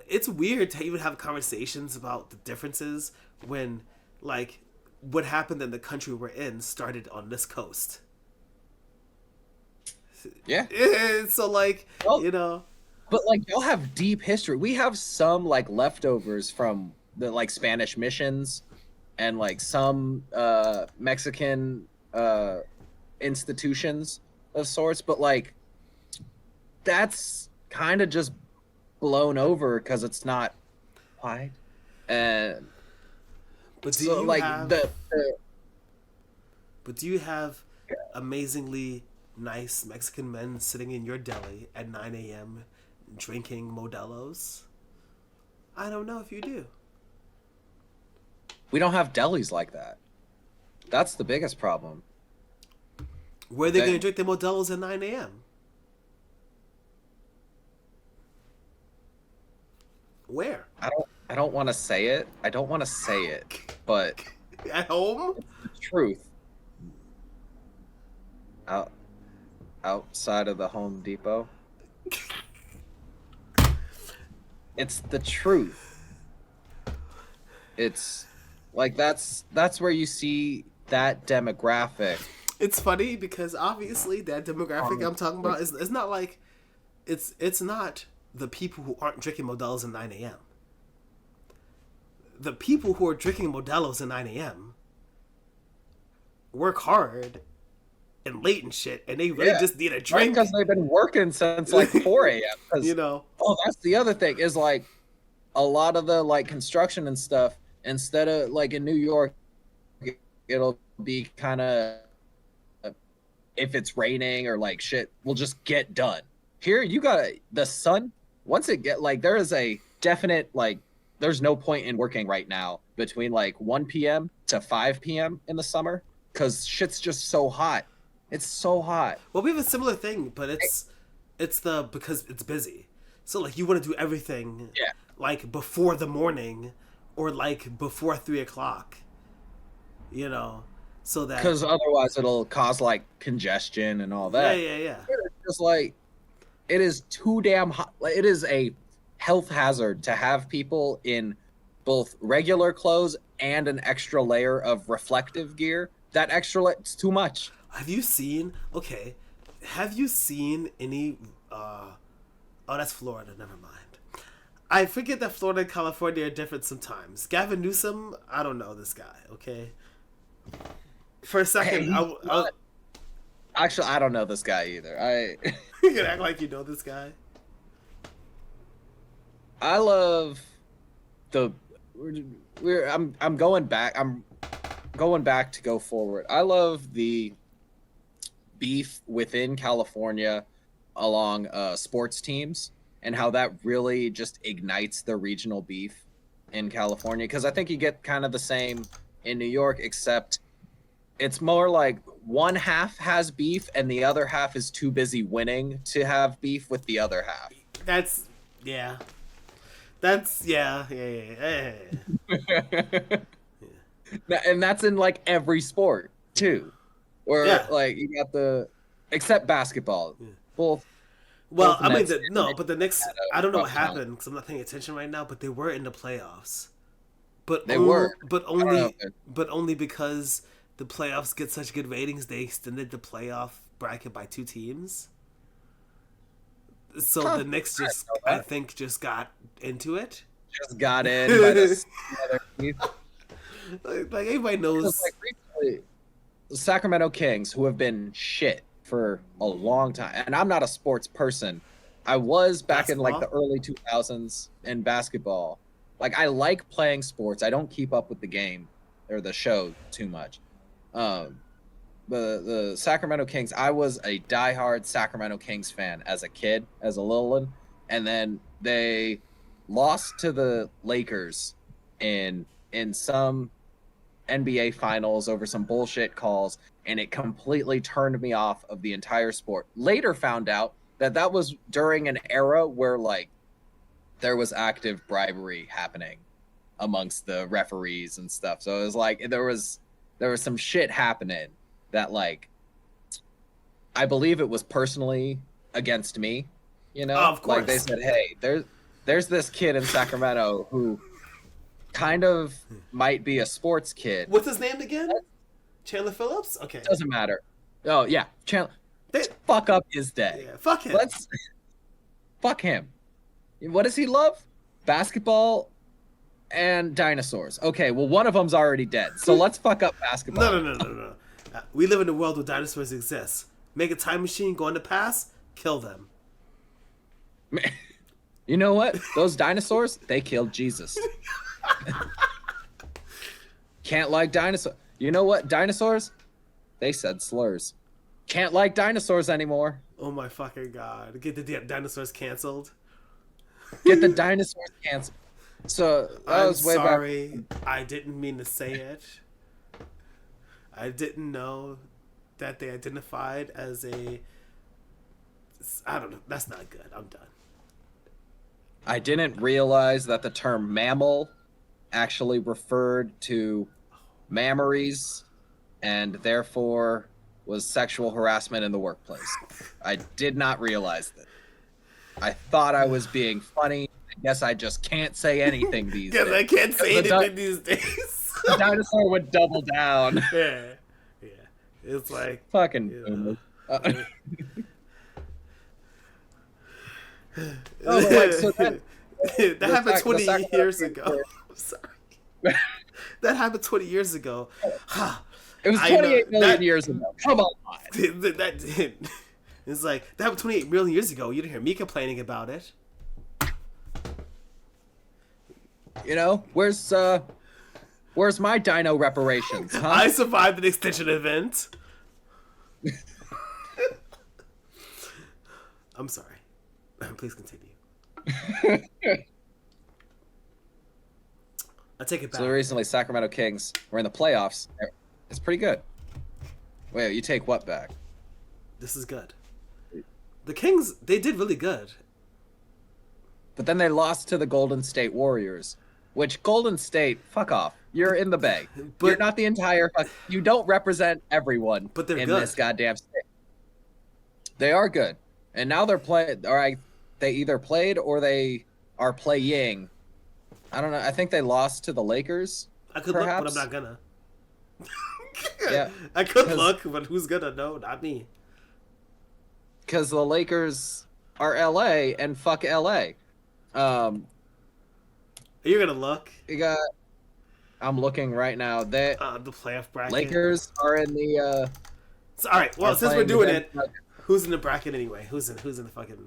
it's weird to even have conversations about the differences when, like, what happened in the country we're in started on this coast.
Yeah.
So, like,
Well, but like y'all have deep history. We have some like leftovers from the like Spanish missions and like some Mexican institutions of sorts, but like that's kind of just blown over because it's not wide. And
but do
so
you
like
have
the
But do you have amazingly nice Mexican men sitting in your deli at 9 a.m. drinking Modelo's? I don't know if you do.
we don't have delis like that. That's the biggest problem.
Where are they going to
That
drink their Modelo's at 9 a.m.? Where?
I don't want to say it. I don't want to say it, but
At home?
the truth. Out outside of the Home Depot. It's the truth. It's like that's where you see that demographic.
It's funny because obviously that demographic I'm talking about is not like it's not the people who aren't drinking Modelo's at 9 a.m. The people who are drinking Modelo's at 9 a.m. work hard and late and shit, and they really
Yeah.
just need a drink.
Because they've been working since like 4 a.m. 'Cause
You know,
that's the other thing is like a lot of the like construction and stuff. Instead of like in New York, it'll be kind of if it's raining or like shit, we'll just get done. Here, you got the sun. Once it get like there is a definite like there's no point in working right now between like 1 p.m. to 5 p.m. in the summer because shit's just so hot. It's so hot.
well, we have a similar thing, but it's the because it's busy. So like you want to do everything
Yeah.
like before the morning or like before 3 o'clock. So that
Because otherwise it'll cause like congestion and all
yeah
that.
yeah yeah.
It's just like it is too damn hot. Like, it is a health hazard to have people in both regular clothes and an extra layer of reflective gear. That extra it's too much.
Have you seen? Okay, have you seen any? Oh, that's Florida. Never mind. I forget that Florida and California are different sometimes. Gavin Newsom, I don't know this guy. Okay. For a second,
Actually, I don't know this guy either.
you can act like you know this guy.
I love the I'm going back. I'm going back to go forward. I love the beef within California along sports teams and how that really just ignites the regional beef in California, because I think you get kind of the same in New York, except it's more like one half has beef and the other half is too busy winning to have beef with the other half.
That's yeah. That's yeah.
And that's in like every sport too. Or like you got except basketball.
Yeah.
Both.
Well, I mean, but the Knicks. I don't know what happened because I'm not paying attention right now. But they were in the playoffs. But only because the playoffs get such good ratings, they extended the playoff bracket by 2 teams. So the Knicks I think, just got into it.
Just got in by the other team.
Like everybody knows.
Like recently, the Sacramento Kings, who have been shit for a long time, and I'm not a sports person. I was back in like the early 2000s in basketball. Like I like playing sports. I don't keep up with the game or the show too much. The Sacramento Kings, I was a diehard Sacramento Kings fan as a kid, as a little one, and then they lost to the Lakers in some NBA finals over some bullshit calls, and it completely turned me off of the entire sport. Later found out that was during an era where like there was active bribery happening amongst the referees and stuff. So it was like there was some shit happening that like I believe it was personally against me, you know?
Of course.
Like they said, "Hey, there's this kid in Sacramento who kind of might be a sports kid."
What's his name again? Chandler Phillips? Okay.
Doesn't matter. Oh, yeah. Chandler. Fuck up his day.
Yeah, fuck him.
Fuck him. What does he love? Basketball and dinosaurs. Okay, well, one of them's already dead. So let's fuck up basketball.
No. We live in a world where dinosaurs exist. Make a time machine, go in the past, kill them.
You know what? Those dinosaurs, they killed Jesus. Can't like dinosaurs. You know what? Dinosaurs, they said slurs. Can't like dinosaurs anymore.
Oh my fucking god. Get the dinosaurs canceled.
Get the dinosaurs canceled. So
I'm sorry. I didn't mean to say it. I didn't know that they identified as a... I don't know. That's not good. I'm done.
I didn't realize that the term mammal actually referred to mammaries and therefore was sexual harassment in the workplace. I did not realize that. I thought I was being funny. I guess I just can't say anything these days.
Because I can't say anything these days.
The dinosaur would double down.
Yeah. It's like...
Fucking... So
that happened 20 years ago. I'm sorry. That happened 20 years ago.
It was 28 million years ago. Come on.
It's like, that happened 28 million years ago. You didn't hear me complaining about it.
You know, where's my dino reparations, huh?
I survived an extension event. I'm sorry. Please continue. I take it back.
So recently, Sacramento Kings were in the playoffs. It's pretty good. Wait, you take what back?
This is good. The Kings, they did really good.
But then they lost to the Golden State Warriors, which Golden State, fuck off. You're in the Bay. But you're not the entire... You don't represent everyone
but they're
in
good.
This goddamn state. They are good. And now they're playing... All right, they either played or they are playing. I don't know. I think they lost to the Lakers.
I could
perhaps.
look, but I'm not gonna.
Yeah,
I could look, but who's gonna know? Not me.
because the Lakers are LA and fuck LA. Um,
You're gonna look
you got. I'm looking right now. The
the playoff bracket.
Lakers are in the
So, all right.
are
Well, since we're
playing the
doing
Denver
it,
Nuggets.
who's in the bracket anyway? Who's in the fucking?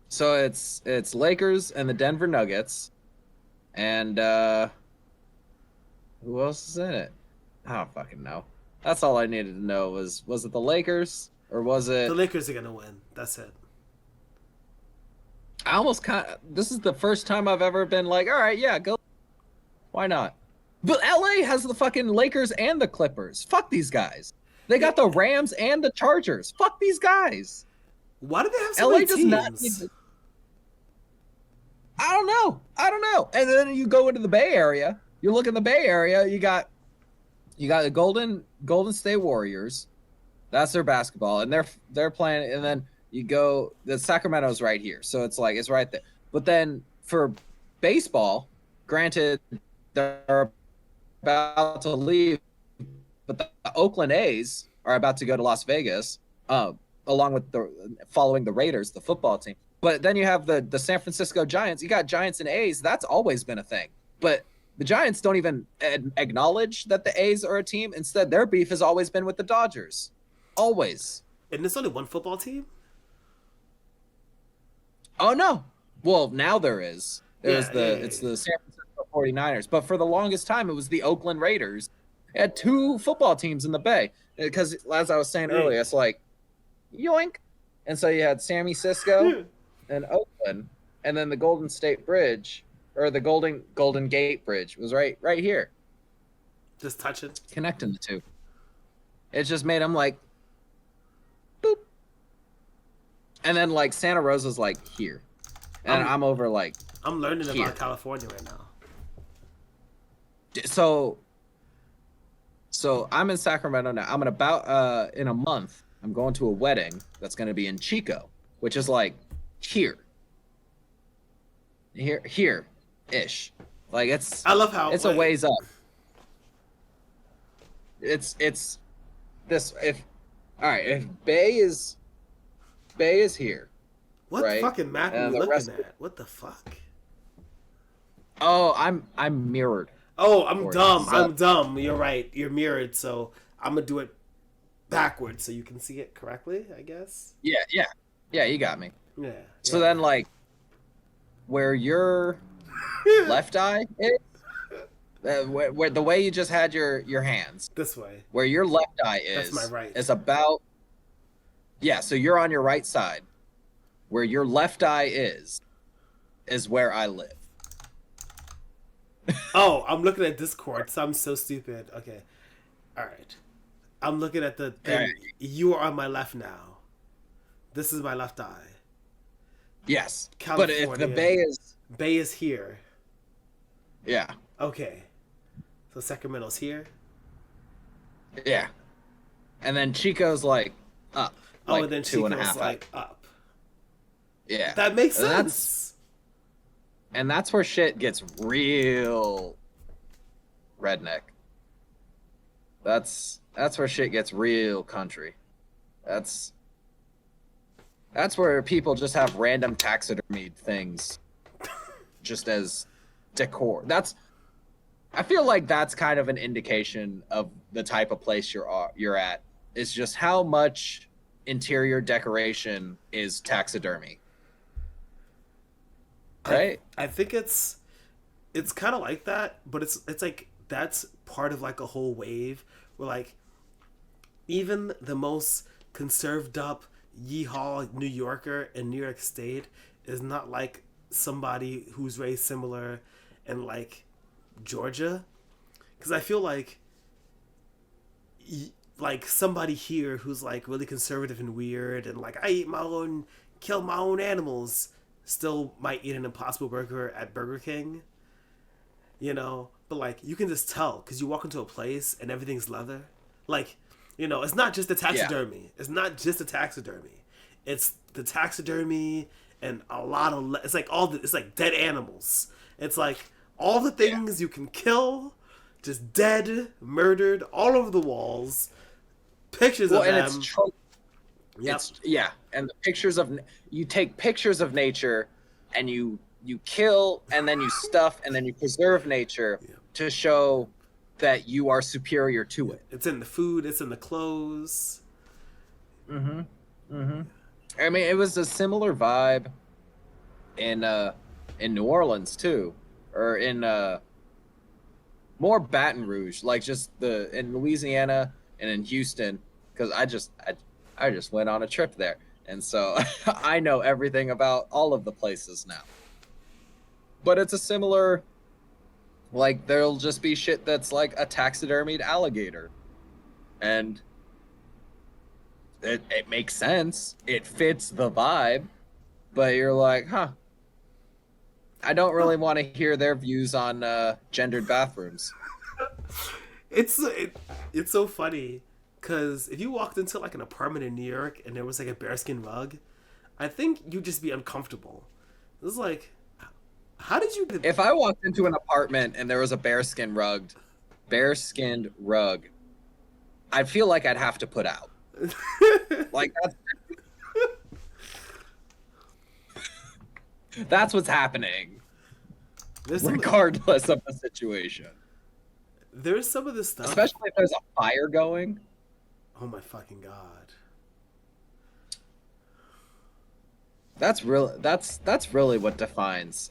So it's Lakers and the Denver Nuggets, and who else is in it? I don't fucking know. That's all I needed to know. Was it the Lakers or was
The
it?
Lakers are gonna win. That's it.
I almost kind of. This is the first time I've ever been like, all right, yeah, go. Why not? But LA has the fucking Lakers and the Clippers. Fuck these guys. They got the Rams and the Chargers. Fuck these guys.
Why do they have so
LA
many
does not need
teams?
to, I don't know. I don't know. And then you go into the Bay Area. You look in the Bay Area, you got the Golden State Warriors. That's their basketball, and they're playing. And then you go the Sacramento's right here, so it's like it's right there. But then for baseball, granted, they're about to leave, but the Oakland A's are about to go to Las Vegas, along with following the Raiders, the football team. But then you have the San Francisco Giants. You got Giants and A's. That's always been a thing. But the Giants don't even acknowledge that the A's are a team. Instead, their beef has always been with the Dodgers. Always.
And there's only one football team.
Oh no. Well, now there is. It's
Yeah.
the San Francisco 49ers. But for the longest time it was the Oakland Raiders. It had two football teams in the Bay. Because as I was saying earlier, it's like yoink. And so you had Sammy Cisco and Oakland, and then the Golden State Bridge or the Golden Gate Bridge was right here,
Just touch it.
connecting the two. It just made them like boop. And then like Santa Rosa's like here. And I'm over like
I'm learning
here.
about California right now.
So I'm in Sacramento now. I'm in a month. I'm going to a wedding that's going to be in Chico, which is like here ish. Like
I love how
it's a ways up. It's this if all right, if Bay is here,
What
right?
fucking map are
And
we
the
looking
rest
at? What the fuck?
Oh, I'm mirrored.
Oh, I'm
Or
dumb.
is
I'm
that-
dumb. You're right. You're mirrored, so I'm gonna do it backwards so you can see it correctly, I guess.
Yeah, you got me.
Yeah.
So
yeah.
then like where your left eye is, where the way you just had your hands,
This way.
where your left eye
That's
is
my right.
is about so you're on your right side. Where your left eye is where I live.
Oh, I'm looking at Discord, so I'm so stupid. Okay. Alright. I'm looking at the thing.
Alright.
You are on my left now. This is my left eye.
Yes.
California.
But if the Bay is
Bay is here.
yeah.
Okay. So Sacramento's here.
Yeah. And then Chico's like up.
Oh, and then
two and a
Chico's
half
like up.
Yeah.
That makes
And
sense.
And that's where shit gets real redneck. That's where shit gets real country. That's where people just have random taxidermied things just as decor. I feel like that's kind of an indication of the type of place you're at. Is just how much interior decoration is taxidermy. Right?
I think it's kind of like that, but it's like that's part of like a whole wave where like even the most conserved up yeehaw New Yorker in New York State is not like somebody who's very similar in like Georgia, because I feel like like somebody here who's like really conservative and weird and like I kill my own animals still might eat an Impossible Burger at Burger King, you know? But, like, you can just tell because you walk into a place and everything's leather. Like, you know, it's not just the taxidermy. Yeah. It's not just the taxidermy. It's the taxidermy and a lot of... it's like it's like dead animals. It's like all the things you can kill, just dead, murdered, all over the walls. Pictures of them. Yep.
It's yeah, and the pictures of you take pictures of nature, and you kill, and then you stuff, and then you preserve nature
Yeah.
to show that you are superior to
Yeah.
it.
It's in the food. It's in the clothes.
Mm-hmm. Mm-hmm. I mean, it was a similar vibe in New Orleans too, or in more Baton Rouge, like just the in Louisiana and in Houston, because I just went on a trip there, and so I know everything about all of the places now. But it's a similar, like there'll just be shit that's like a taxidermied alligator, and it makes sense, it fits the vibe, but you're like, huh, I don't
Huh.
really want to hear their views on gendered bathrooms.
It's so funny because if you walked into like an apartment in New York and there was like a bearskin rug, I think you'd just be uncomfortable. It was like, how did you?
If I walked into an apartment and there was a bear skinned rug, I'd feel like I'd have to put out. Like that's what's happening,
there's some
regardless of the situation.
there's some of this stuff.
Especially if there's a fire going.
Oh my fucking god!
That's really what defines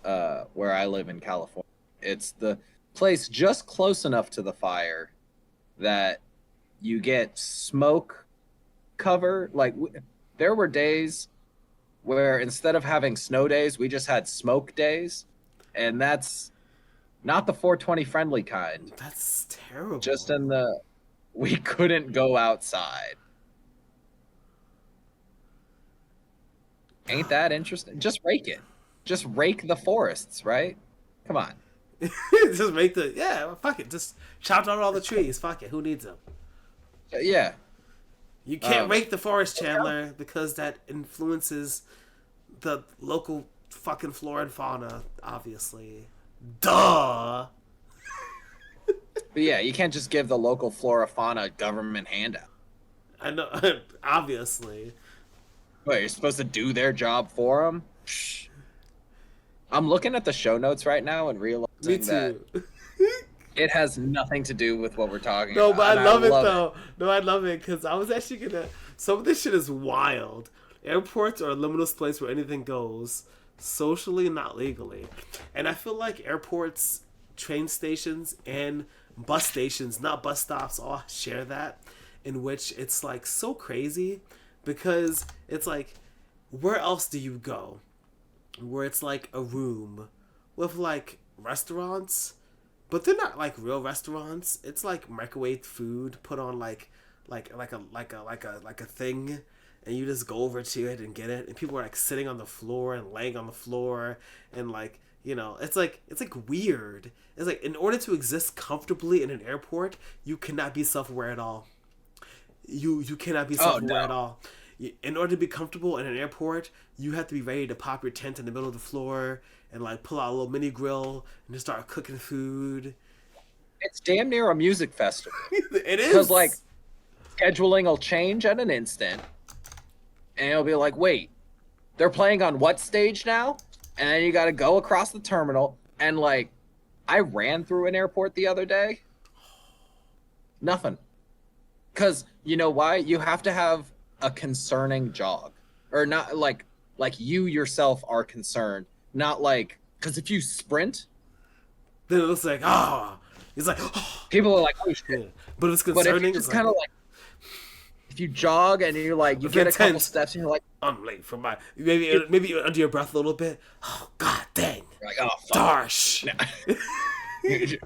where I live in California. It's the place just close enough to the fire that you get smoke cover. Like there were days where instead of having snow days, we just had smoke days, and that's not the 420 friendly kind.
That's terrible.
Just in the we couldn't go outside. Ain't that interesting? Just rake it. Just rake the forests, right? Come on.
Just make the fuck it. Just chop down all the trees. Fuck it. Who needs them?
Yeah.
You can't rake the forest, Chandler, because that influences the local fucking flora and fauna. Obviously, duh.
But yeah, you can't just give the local flora fauna government handout.
I know. Obviously,
Wait, you're supposed to do their job for them? I'm looking at the show notes right now and
me
realizing that
too.
it has nothing to do with what we're talking
No,
about.
but
And
I love it though. No, I love it because I was actually gonna. Some of this shit is wild. Airports are a limitless place where anything goes, socially, not legally. And I feel like airports, train stations, and bus stations, not bus stops, all share that. In which it's like so crazy because it's like, where else do you go? Where it's like a room with like restaurants, but they're not like real restaurants. It's like microwave food put on like a thing, and you just go over to it and get it. And people are like sitting on the floor and laying on the floor, and like it's like weird. It's like in order to exist comfortably in an airport, you cannot be self-aware at all. You cannot be
Oh
self-aware
no.
at all. In order to be comfortable in an airport, you have to be ready to pop your tent in the middle of the floor and like pull out a little mini grill and just start cooking food.
It's damn near a music festival.
It is
Because like scheduling will change at an instant, and it'll be like, wait, they're playing on what stage now? And then you got to go across the terminal. And like, I ran through an airport the other day. Nothing. Because you know why? You have to have a concerning jog, or not like you yourself are concerned, not like because if you sprint,
then it looks like it's like
people are like, oh shit.
yeah. But it's
But if you
concerning.
just
It's
kind of like if you jog and you're like you
it's
get a couple
intense.
steps and you're like,
I'm late for my maybe under your breath a little bit. Oh god dang,
you're like, oh fuck.
Darsh.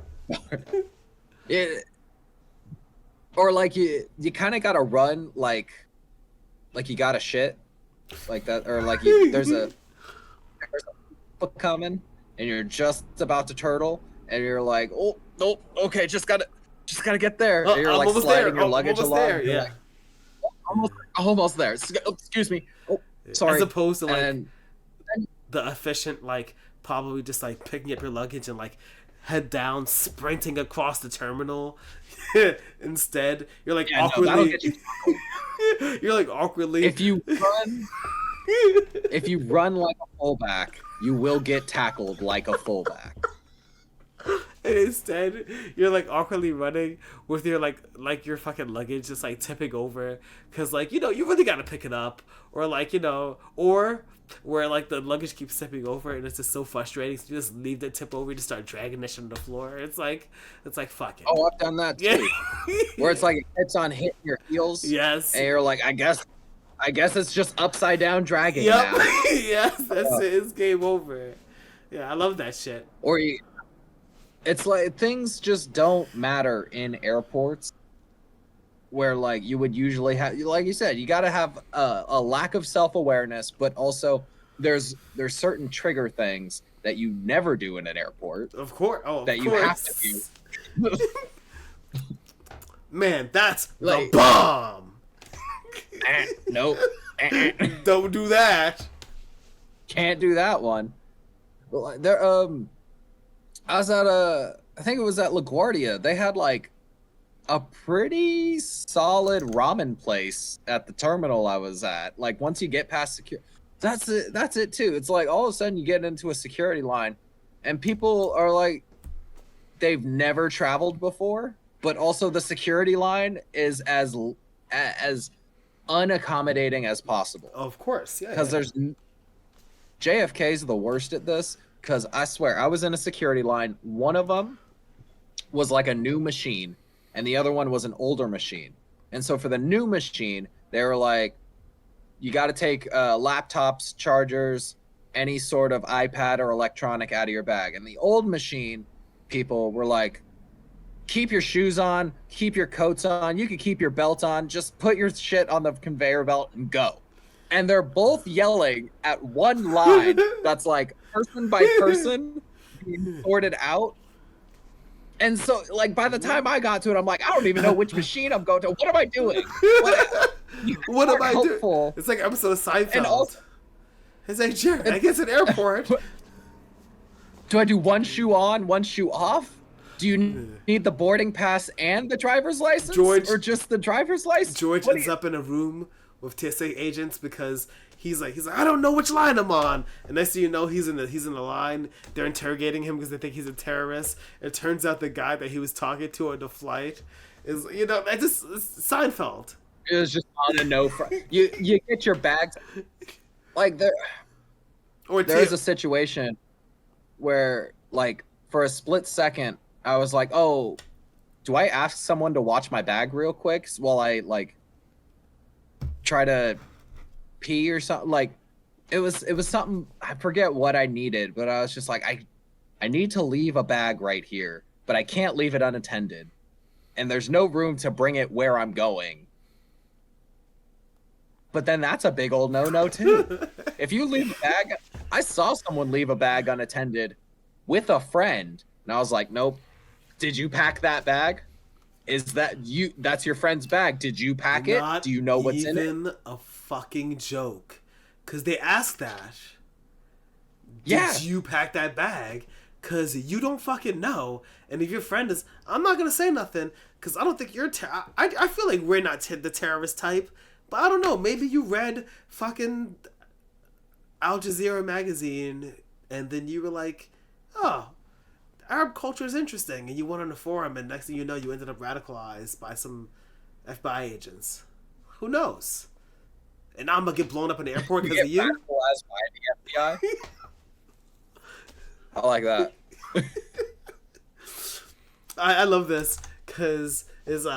it, or like you kind of gotta run like you gotta shit like that, or like there's a book coming and you're just about to turtle and you're like, oh nope, okay, just gotta get there, and you're
I'm
like
almost
sliding
there.
your
I'm
luggage
almost
along,
there.
you're
Yeah.
like, almost there, excuse me, oh sorry,
As opposed to like
and
the efficient like probably just like picking up your luggage and like head down, sprinting across the terminal. Instead, you're like
Yeah, no, that'll
awkwardly.
get you.
You're like awkwardly.
If you run, if you run like a fullback, you will get tackled like a fullback.
And instead, you're like awkwardly running with your your fucking luggage just like tipping over, because like you really gotta pick it up, or like or where like the luggage keeps tipping over and it's just so frustrating. So you just leave the tip over, you just start dragging this shit on the floor. It's like fuck it.
Oh, I've done that too.
Yeah.
Where it's like it hits on hitting your heels.
Yes.
And you're like, I guess it's just upside down dragging
Yep.
now.
Yes, that's it. It's game over. Yeah, I love that shit.
Or it's like things just don't matter in airports where like you would usually have, like you said, you got to have a lack of self-awareness, but also there's certain trigger things that you never do in an airport.
Of course. Oh, of
that you
course.
have to do.
Man, that's
Like-
the bomb.
Nope.
Don't do that.
Can't do that one. Well, there I was at I think it was at LaGuardia. They had like a pretty solid ramen place at the terminal I was at. Like once you get past security, that's it too. It's like all of a sudden you get into a security line and people are like they've never traveled before, but also the security line is as unaccommodating as possible.
Of course, yeah.
Because there's JFK's the worst at this. Because I swear, I was in a security line. One of them was like a new machine, and the other one was an older machine. And so for the new machine, they were like, you got to take laptops, chargers, any sort of iPad or electronic out of your bag. And the old machine people were like, keep your shoes on, keep your coats on, you can keep your belt on, just put your shit on the conveyor belt and go. And they're both yelling at one line that's like person by person being sorted out. And so, like, by the time I got to it, I'm like, I don't even know which machine I'm going to. What am I doing?
What am I
helpful.
doing? It's like an episode of Seinfeld.
And also,
it's like, Jared, I guess an airport.
do I do one shoe on, one shoe off? Do you need the boarding pass and the driver's license?
George-
or just the driver's license?
George
What do
ends
you-
up in a room with TSA agents because he's like I don't know which line I'm on, and next thing you know he's in the line. They're interrogating him because they think he's a terrorist. It turns out the guy that he was talking to on the flight is it's Seinfeld.
It was just on a no front. You get your bags. Like there's a situation where like for a split second I was like, oh, do I ask someone to watch my bag real quick while I like try to pee or something? Like it was something, I forget what I needed, but I was just like, I need to leave a bag right here, but I can't leave it unattended, and there's no room to bring it where I'm going. But then that's a big old no too. If you leave a bag, I saw someone leave a bag unattended with a friend, and I was like, nope. Did you pack that bag? Is that's your friend's bag? Did you pack it? Do you know what's in it?
Even a fucking joke. Because they ask that.
Yeah.
Did you pack that bag? Because you don't fucking know. And if your friend is, I'm not going to say nothing. Because I don't think you're, I feel like we're not the terrorist type. But I don't know. Maybe you read fucking Al Jazeera magazine. And then you were like, oh, Arab culture is interesting, and you went on a forum, and next thing you know, you ended up radicalized by some FBI agents. Who knows? And now I'm gonna get blown up in the airport because of you.
Radicalized by the FBI. I like that.
I love this because is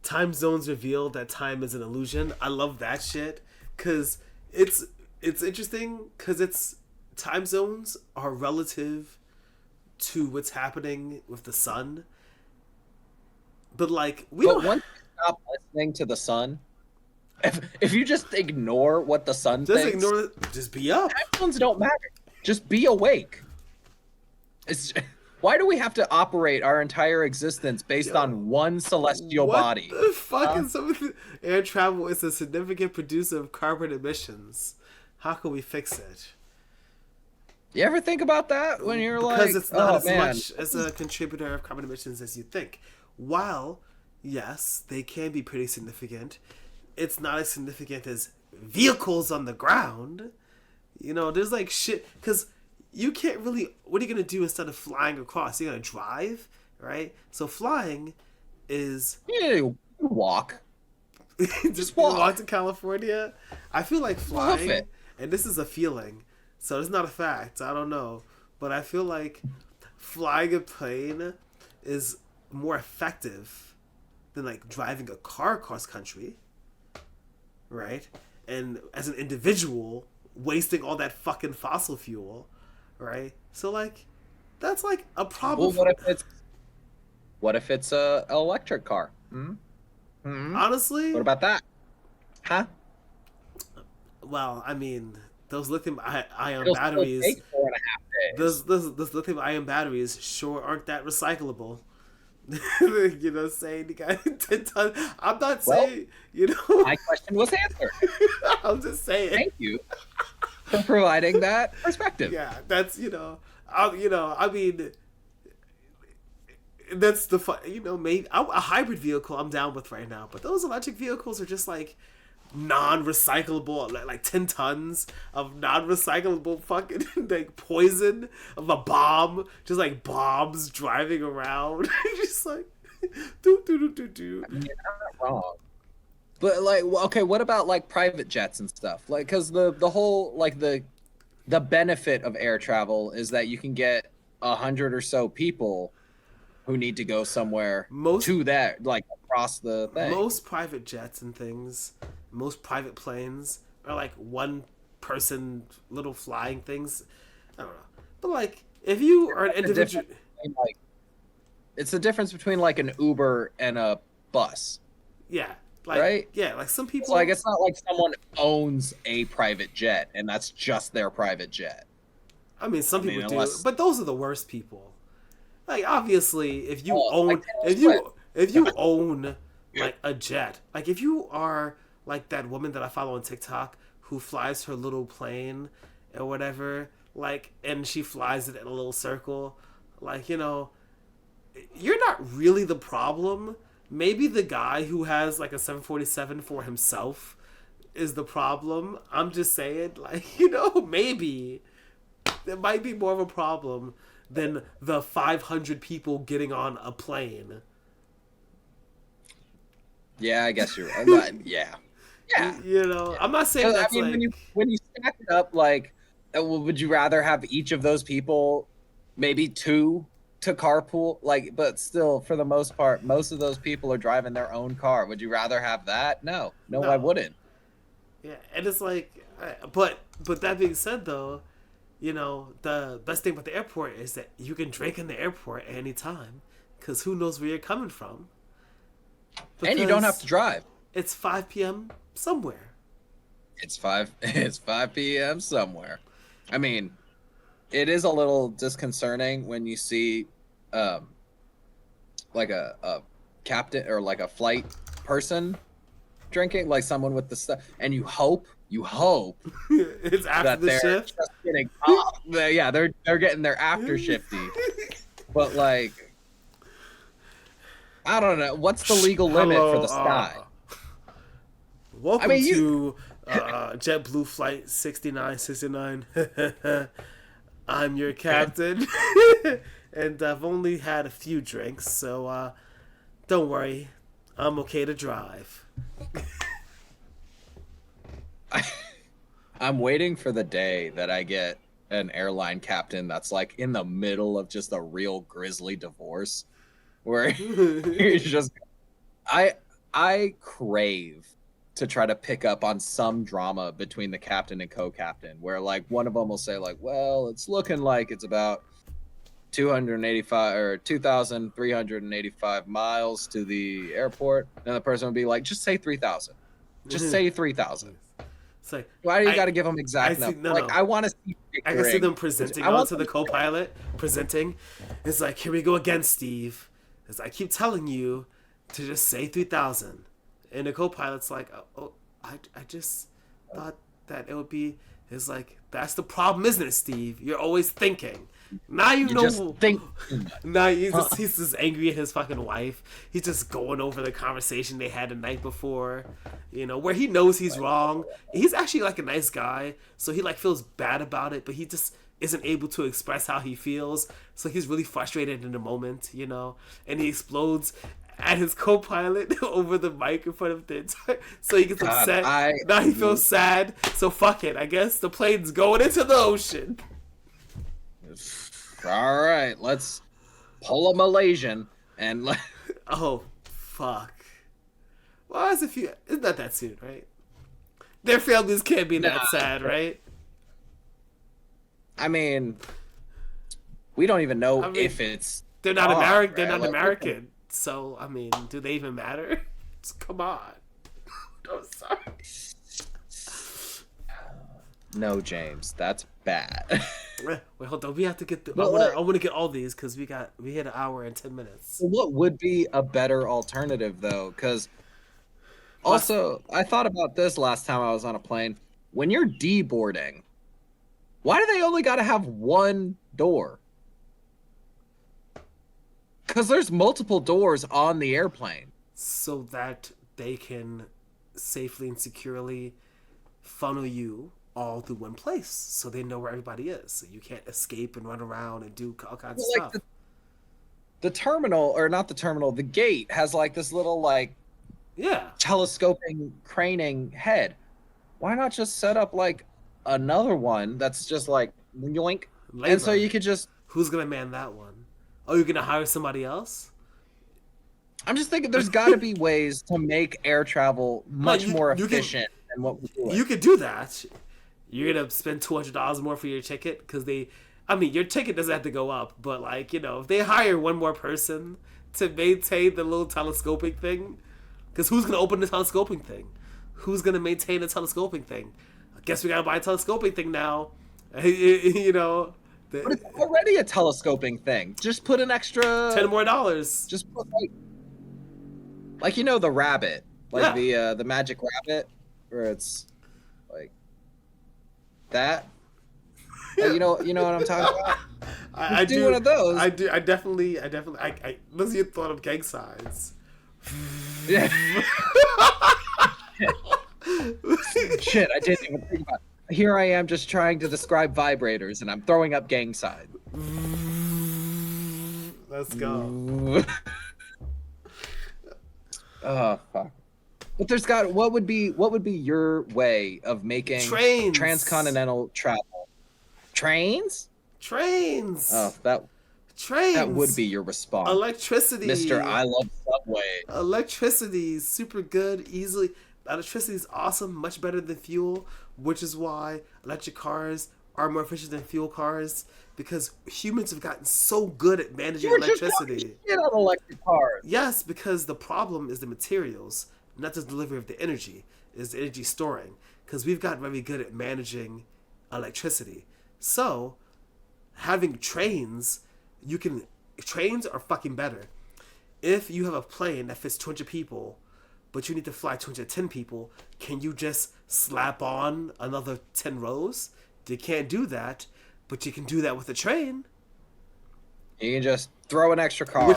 time zones revealed that time is an illusion. I love that shit because it's interesting because it's time zones are relative to what's happening with the sun, but like
once you stop listening to the sun, if you just ignore what the sun thinks,
just be up.
Time zones don't matter. Just be awake. Why do we have to operate our entire existence based on one celestial body?
What the fuck is something? Air travel is a significant producer of carbon emissions. How can we fix it?
You ever think about that when you're
Because
like,
it's not
oh
as
man,
much as a contributor of carbon emissions as you think. While, yes, they can be pretty significant, it's not as significant as vehicles on the ground. You know, there's like shit. Because you can't really. What are you going to do instead of flying across? You're going to drive, right? So flying is
you walk,
just
just
walk
walk,
to California. I feel like
hoof it.
flying, and this is a feeling, so it's not a fact. I don't know, but I feel like flying a plane is more effective than like driving a car across country, right? And as an individual, wasting all that fucking fossil fuel, right? So like, that's like a problem
Well,
for.
what if it's a electric car? Hmm? Hmm? What
Honestly,
about that? Huh?
well, I mean, those lithium ion
It'll still
batteries,
take 4.5 days.
those lithium ion batteries sure aren't that recyclable. You know, saying you got 10 tons. I'm not
Well,
saying, you know,
my question was answered.
I'm just saying.
Thank you for providing that perspective.
Yeah, that's, I mean, that's the fun, maybe a hybrid vehicle I'm down with right now, but those electric vehicles are just like non-recyclable, like 10 tons of non-recyclable fucking like poison of a bomb, just like bombs driving around. Just like do do do do do.
I mean, you're not wrong. But like, okay, what about like private jets and stuff? Like, because the whole like the benefit of air travel is that you can get 100 or so people who need to go somewhere
most
to that, like across the thing.
most private jets and things, most private planes are like one person little flying things. I don't know, but like if you are an
The
individual.
difference between, like, it's the difference between like an Uber and a bus,
Yeah,
right?
like some
So like
people.
it's not like someone owns a private jet and that's just their private jet.
I mean, some
I mean,
people do,
unless
but those are the worst people. Like obviously, if you
like
own,
Taylor Swift.
if you own like a jet, like if you are like that woman that I follow on TikTok who flies her little plane or whatever, like, and she flies it in a little circle, like, you're not really the problem. Maybe the guy who has like a 747 for himself is the problem. I'm just saying, like, maybe it might be more of a problem than the 500 people getting on a plane.
Yeah, I guess you're right. But, yeah, yeah, yeah.
I'm not saying
'Cause, I
that's
mean,
like.
when you stack it up, like, well, would you rather have each of those people, maybe two, to carpool? Like, but still, for the most part, most of those people are driving their own car. Would you rather have that? No, no, I
No.
wouldn't.
Yeah, and it's like, but that being said, though, the best thing about the airport is that you can drink in the airport at any time, because who knows where you're coming from?
And you don't have
Because
to drive.
it's 5 p.m. somewhere.
It's five. It's 5 p.m. somewhere. I mean, it is a little disconcerting when you see, um, like a captain or like a flight person drinking, like someone with the stuff, and you hope
It's after
that
the
they're
shift.
just getting off. Yeah, they're getting their after shifty. But like, I don't know, what's the legal limit for
Hello,
the sky? I
welcome
mean, you.
to JetBlue Flight 6969. I'm your captain, and I've only had a few drinks, so don't worry, I'm okay to drive.
I'm waiting for the day that I get an airline captain that's like in the middle of just a real grisly divorce, where he's just I I crave to try to pick up on some drama between the captain and co-captain, where like one of them will say like, "Well, it's looking like it's about 285 or 2,385 miles to the airport," and the person would be like, "Just say 3,000. Just say 3,000."
It's like
Why do you got
I
to give them
I
exact
see
number?
no
Like,
no.
I want to see
I can see
bickering.
them presenting
I want
onto the
them.
co-pilot, presenting. It's like, here we go again, Steve. As I keep telling you to just say 3,000, and the co-pilot's like, I just thought that it would be It's like, that's the problem, isn't it, Steve? You're always thinking. Now you
You just
know.
think too much.
Now
Huh.
he's just angry at his fucking wife. He's just going over the conversation they had the night before, where he knows he's wrong. He's actually like a nice guy, so he like feels bad about it, but he just isn't able to express how he feels. So he's really frustrated in the moment, and he explodes at his co-pilot over the mic in front of the entire. So he gets
God,
upset.
I
Now he feels sad. So fuck it. I guess the plane's going into the ocean.
all right. Let's pull a Malaysian and
Oh, fuck. Well, it's not that soon, right? Their families can't be that
Nah.
sad, right?
I mean, we don't even know
I mean,
if it's
They're not
on,
American. They're
right?
not
Like,
American. So, I mean, do they even matter? Just, come on. I'm sorry.
no, James, that's bad.
Wait, hold on. We have to get through.
Well,
I want to get all these because we hit an hour and 10 minutes.
what would be a better alternative though? Because also, I thought about this last time I was on a plane. When you're deboarding, why do they only got to have one door? Because there's multiple doors on the airplane.
So that they can safely and securely funnel you all through one place, so they know where everybody is, so you can't escape and run around and do all kinds of
Like
stuff.
the terminal, or not the terminal, the gate has like this little like
Yeah,
telescoping, craning head. Why not just set up like another one that's just like yoink,
labor.
and so you could just.
Who's gonna man that one? Oh, you're gonna hire somebody else?
I'm just thinking there's got to be ways to make air travel much more
you can-
efficient than what we're doing.
You could do that. You're gonna spend $200 more for your ticket because your ticket doesn't have to go up, but if they hire one more person to maintain the little telescoping thing, because who's gonna open the telescoping thing? Who's gonna maintain the telescoping thing? I guess we gotta buy a telescoping thing now.
But it's already a telescoping thing. Just put an extra.
$10 more.
Just put like the rabbit, like the magic rabbit, where it's like that. You know what I'm talking about.
I
do one of those.
I do. I definitely. Let's get thought of gang signs.
Yeah. Shit, I didn't even think about it. Here I am just trying to describe vibrators, and I'm throwing up gang sign.
Let's go.
Oh fuck. But what would be your way of making
Trains.
transcontinental travel? Trains?
Trains.
Oh, that
Trains.
would be your response.
Electricity.
Mr. I love Subway.
Electricity is super good, easily. Electricity is awesome, much better than fuel, which is why electric cars are more efficient than fuel cars, because humans have gotten so good at managing electricity.
Shit on electric cars.
Yes, because the problem is the materials, not the delivery of the energy, is the energy storing, because we've gotten very good at managing electricity. So, having trains, trains are fucking better. If you have a plane that fits 200 people, but you need to fly 210 people, can you just slap on another 10 rows? You can't do that, but you can do that with a train.
You can just throw an extra car.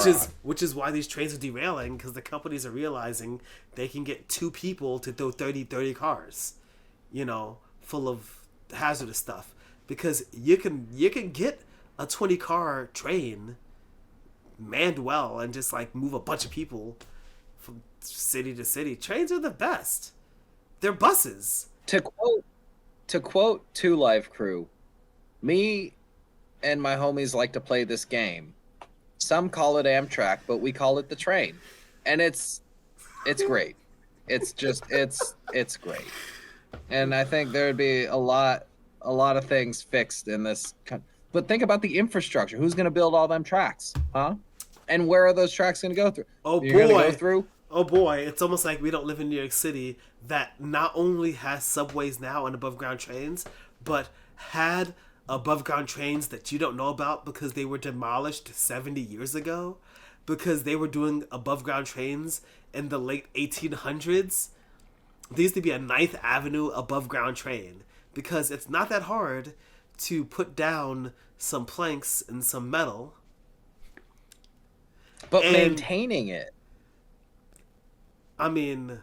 Which is why these trains are derailing, because the companies are realizing they can get 2 people to throw 30 cars, full of hazardous stuff. Because you can get a 20 car train manned well and just move a bunch of people from city to city. Trains are the best. They're buses.
To quote Two Live Crew, me and my homies like to play this game. Some call it Amtrak, but we call it the train, and it's great. It's great, and I think there would be a lot of things fixed in this. But think about the infrastructure. Who's going to build all them tracks, huh? And where are those tracks going to go through?
You're
gonna go through?
Oh boy, it's almost like we don't live in New York City that not only has subways now and above ground trains, but had above ground trains that you don't know about because they were demolished 70 years ago, because they were doing above ground trains in the late 1800s. There used to be a 9th Avenue above ground train because it's not that hard to put down some planks and some metal.
But
And
maintaining it.
I mean,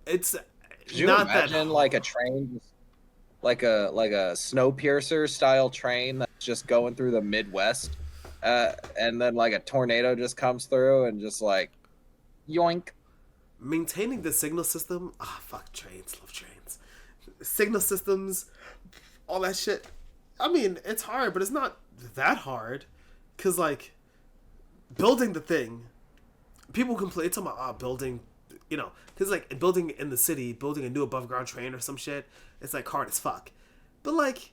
it's
Could you
not that
imagine like a
hard.
train, like a Snowpiercer style train that's just going through the Midwest, and then like a tornado just comes through and just like yoink.
Maintaining the signal system. Ah, fuck trains. Love trains. Signal systems, all that shit. I mean, it's hard, but it's not that hard. Cause like building the thing, people complain talking about building, because like building in the city, building a new above ground train or some shit, it's like hard as fuck. But like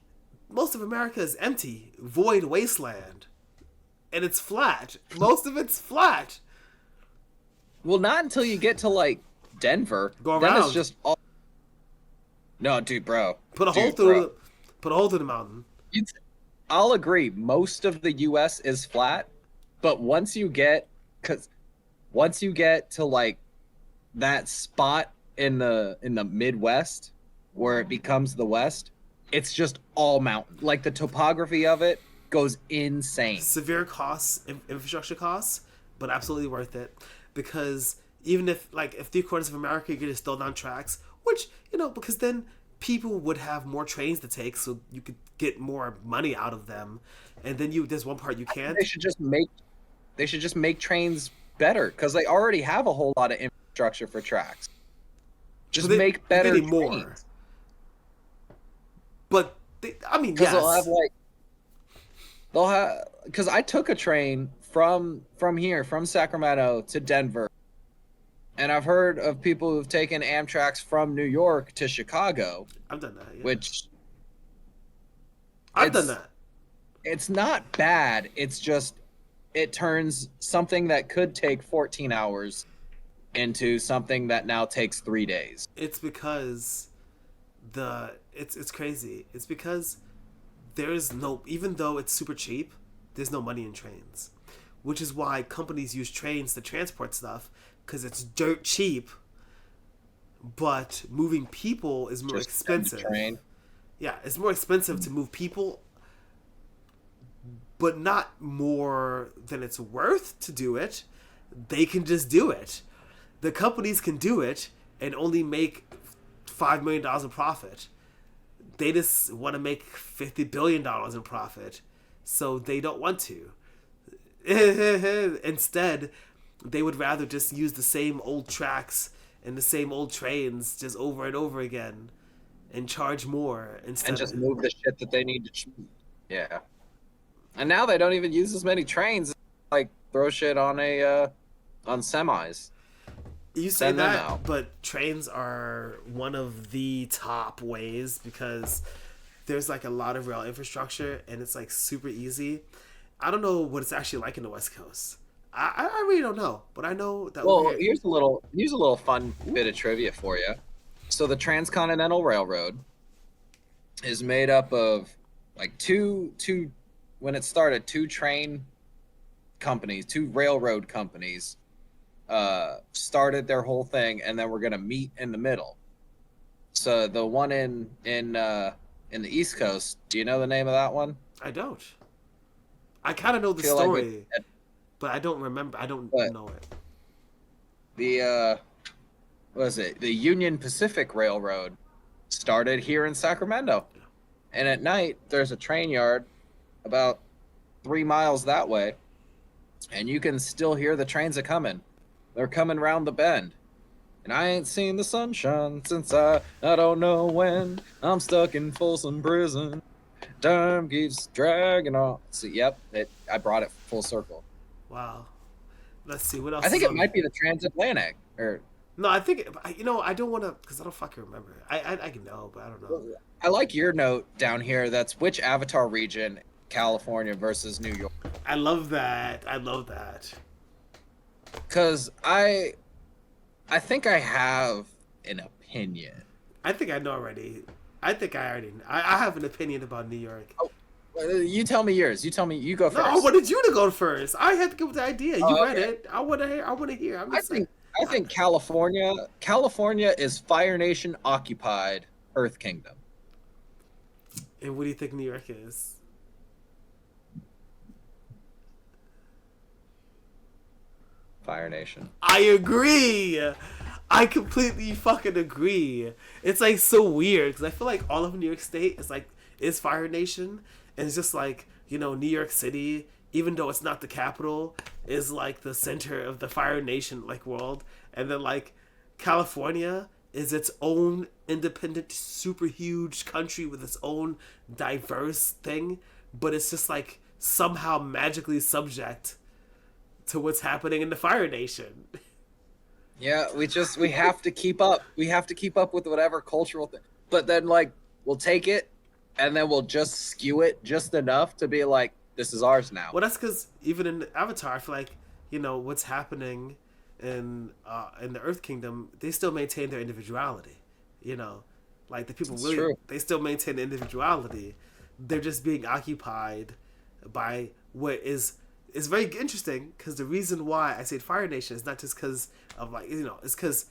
most of America is empty, void wasteland, and it's flat. Most of it's flat.
Well, not until you get to like Denver.
Go
Then it's
around,
just all. No, dude, bro.
put a hole
Dude,
through,
bro.
put a hole through the mountain.
It's, I'll agree. Most of the U.S. is flat, but cause once you get to like that spot in the Midwest where it becomes the West, it's just all mountain. Like the topography of it goes insane.
Severe costs, infrastructure costs, but absolutely worth it because even if 3/4 of America could just throw down tracks, which because then people would have more trains to take, so you could get more money out of them, and then there's one part you can't.
They should just make trains better because they already have a whole lot of infrastructure for tracks.
But
Just make
they
better
need more.
trains
But I mean,
because
yes,
they'll have because I took a train from here from Sacramento to Denver, and I've heard of people who've taken Amtrak's from New York to Chicago,
I've done that. Yeah,
which
I've done
it's
that.
it's not bad. It's just it turns something that could take 14 hours into something that now takes 3 days.
It's because it's crazy. It's because there's no, even though it's super cheap, there's no money in trains, which is why companies use trains to transport stuff because it's dirt cheap. But moving people is more
Just send the
expensive.
train.
Yeah, it's more expensive to move people, but not more than it's worth to do it. They can just do it. The companies can do it and only make $5 million in profit. They just want to make $50 billion in profit, so they don't want to. Instead, they would rather just use the same old tracks and the same old trains just over and over again and charge more
And
instead
just
of.
move the shit that they need to. Yeah. And now they don't even use as many trains. Like throw shit on semis.
You say
Send them
that,
out.
but trains are one of the top ways because there's like a lot of rail infrastructure and it's like super easy. I don't know what it's actually like in the West Coast. I really don't know, but I know that over
Well,
here.
here's a little fun bit of trivia for you. So the Transcontinental Railroad is made up of like two when it started, two train companies, two railroad companies started their whole thing, and then we're gonna meet in the middle. So the one in the East Coast, do you know the name of that one?
I don't. I kind of know
I
the
feel like
story, but I don't remember. I don't
but
know it.
the what is it? The Union Pacific Railroad started here in Sacramento. And at night, there's a train yard about 3 miles that way, and you can still hear the trains a coming. They're coming round the bend. And I ain't seen the sunshine since I don't know when. I'm stuck in Folsom Prison. Time keeps dragging on. So, yep, I brought it full circle.
Wow. Let's see what else
I think
is
it
on.
might be the transatlantic. Or
No, I think I don't want to because I don't fucking remember. I can know, but I don't know.
I like your note down here. That's which Avatar region, California versus New York.
I love that. I love that.
Because I think I have an opinion.
I think I know already. I think I already. I have an opinion about New York.
Oh, you tell me yours. You tell me. You go
No, I
first.
wanted you to go first. I had to go with the idea. You
Oh,
read
okay.
it. I want to hear. I want to hear. I'm
I
just saying.
think I think California is Fire Nation occupied Earth Kingdom.
And what do you think New York is?
Fire Nation.
I agree. I completely fucking agree. It's like so weird because I feel like all of New York State is Fire Nation, and it's just like New York City, even though it's not the capital, is like the center of the Fire Nation like world, and then like California is its own independent, super huge country with its own diverse thing, but it's just like somehow magically subject to what's happening in the Fire Nation.
Yeah, we have to keep up. We have to keep up with whatever cultural thing. But then like we'll take it and then we'll just skew it just enough to be like, this is ours now.
Well, that's because even in Avatar, I feel like what's happening in the Earth Kingdom, they still maintain their individuality. You know, like the people
It's
really
true.
they still maintain their individuality. They're just being occupied by what is very interesting because the reason why I say Fire Nation is not just because of it's because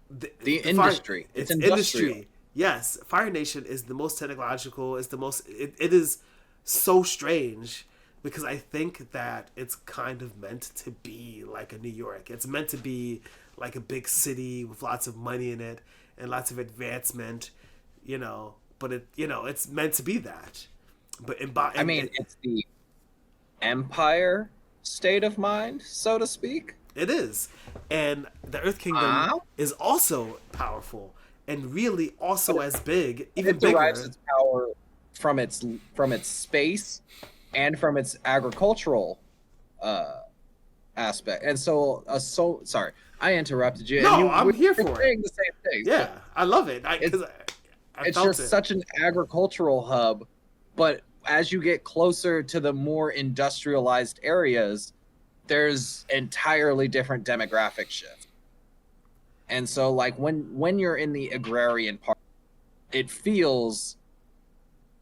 The
the fire,
industry. It's
it's
industrial.
industry. Yes, Fire Nation is the most technological. Is the most. It is so strange because I think that it's kind of meant to be like a New York. It's meant to be like a big city with lots of money in it and lots of advancement. But it's meant to be that. But
I
and
mean, it's the empire state of mind, so to speak.
it is. And the Earth Kingdom
Ah,
is also powerful and really
but
also as big, even
it derives
bigger.
its power from its space and from its agricultural uh aspect. And so sorry, I interrupted you, and
No,
you
I'm
were
here for it.
saying the same thing. But
Yeah, I love it.
it's
I
it's
felt
just
it.
such an agricultural hub. But as you get closer to the more industrialized areas, there's entirely different demographic shift. And so, like when you're in the agrarian part, it feels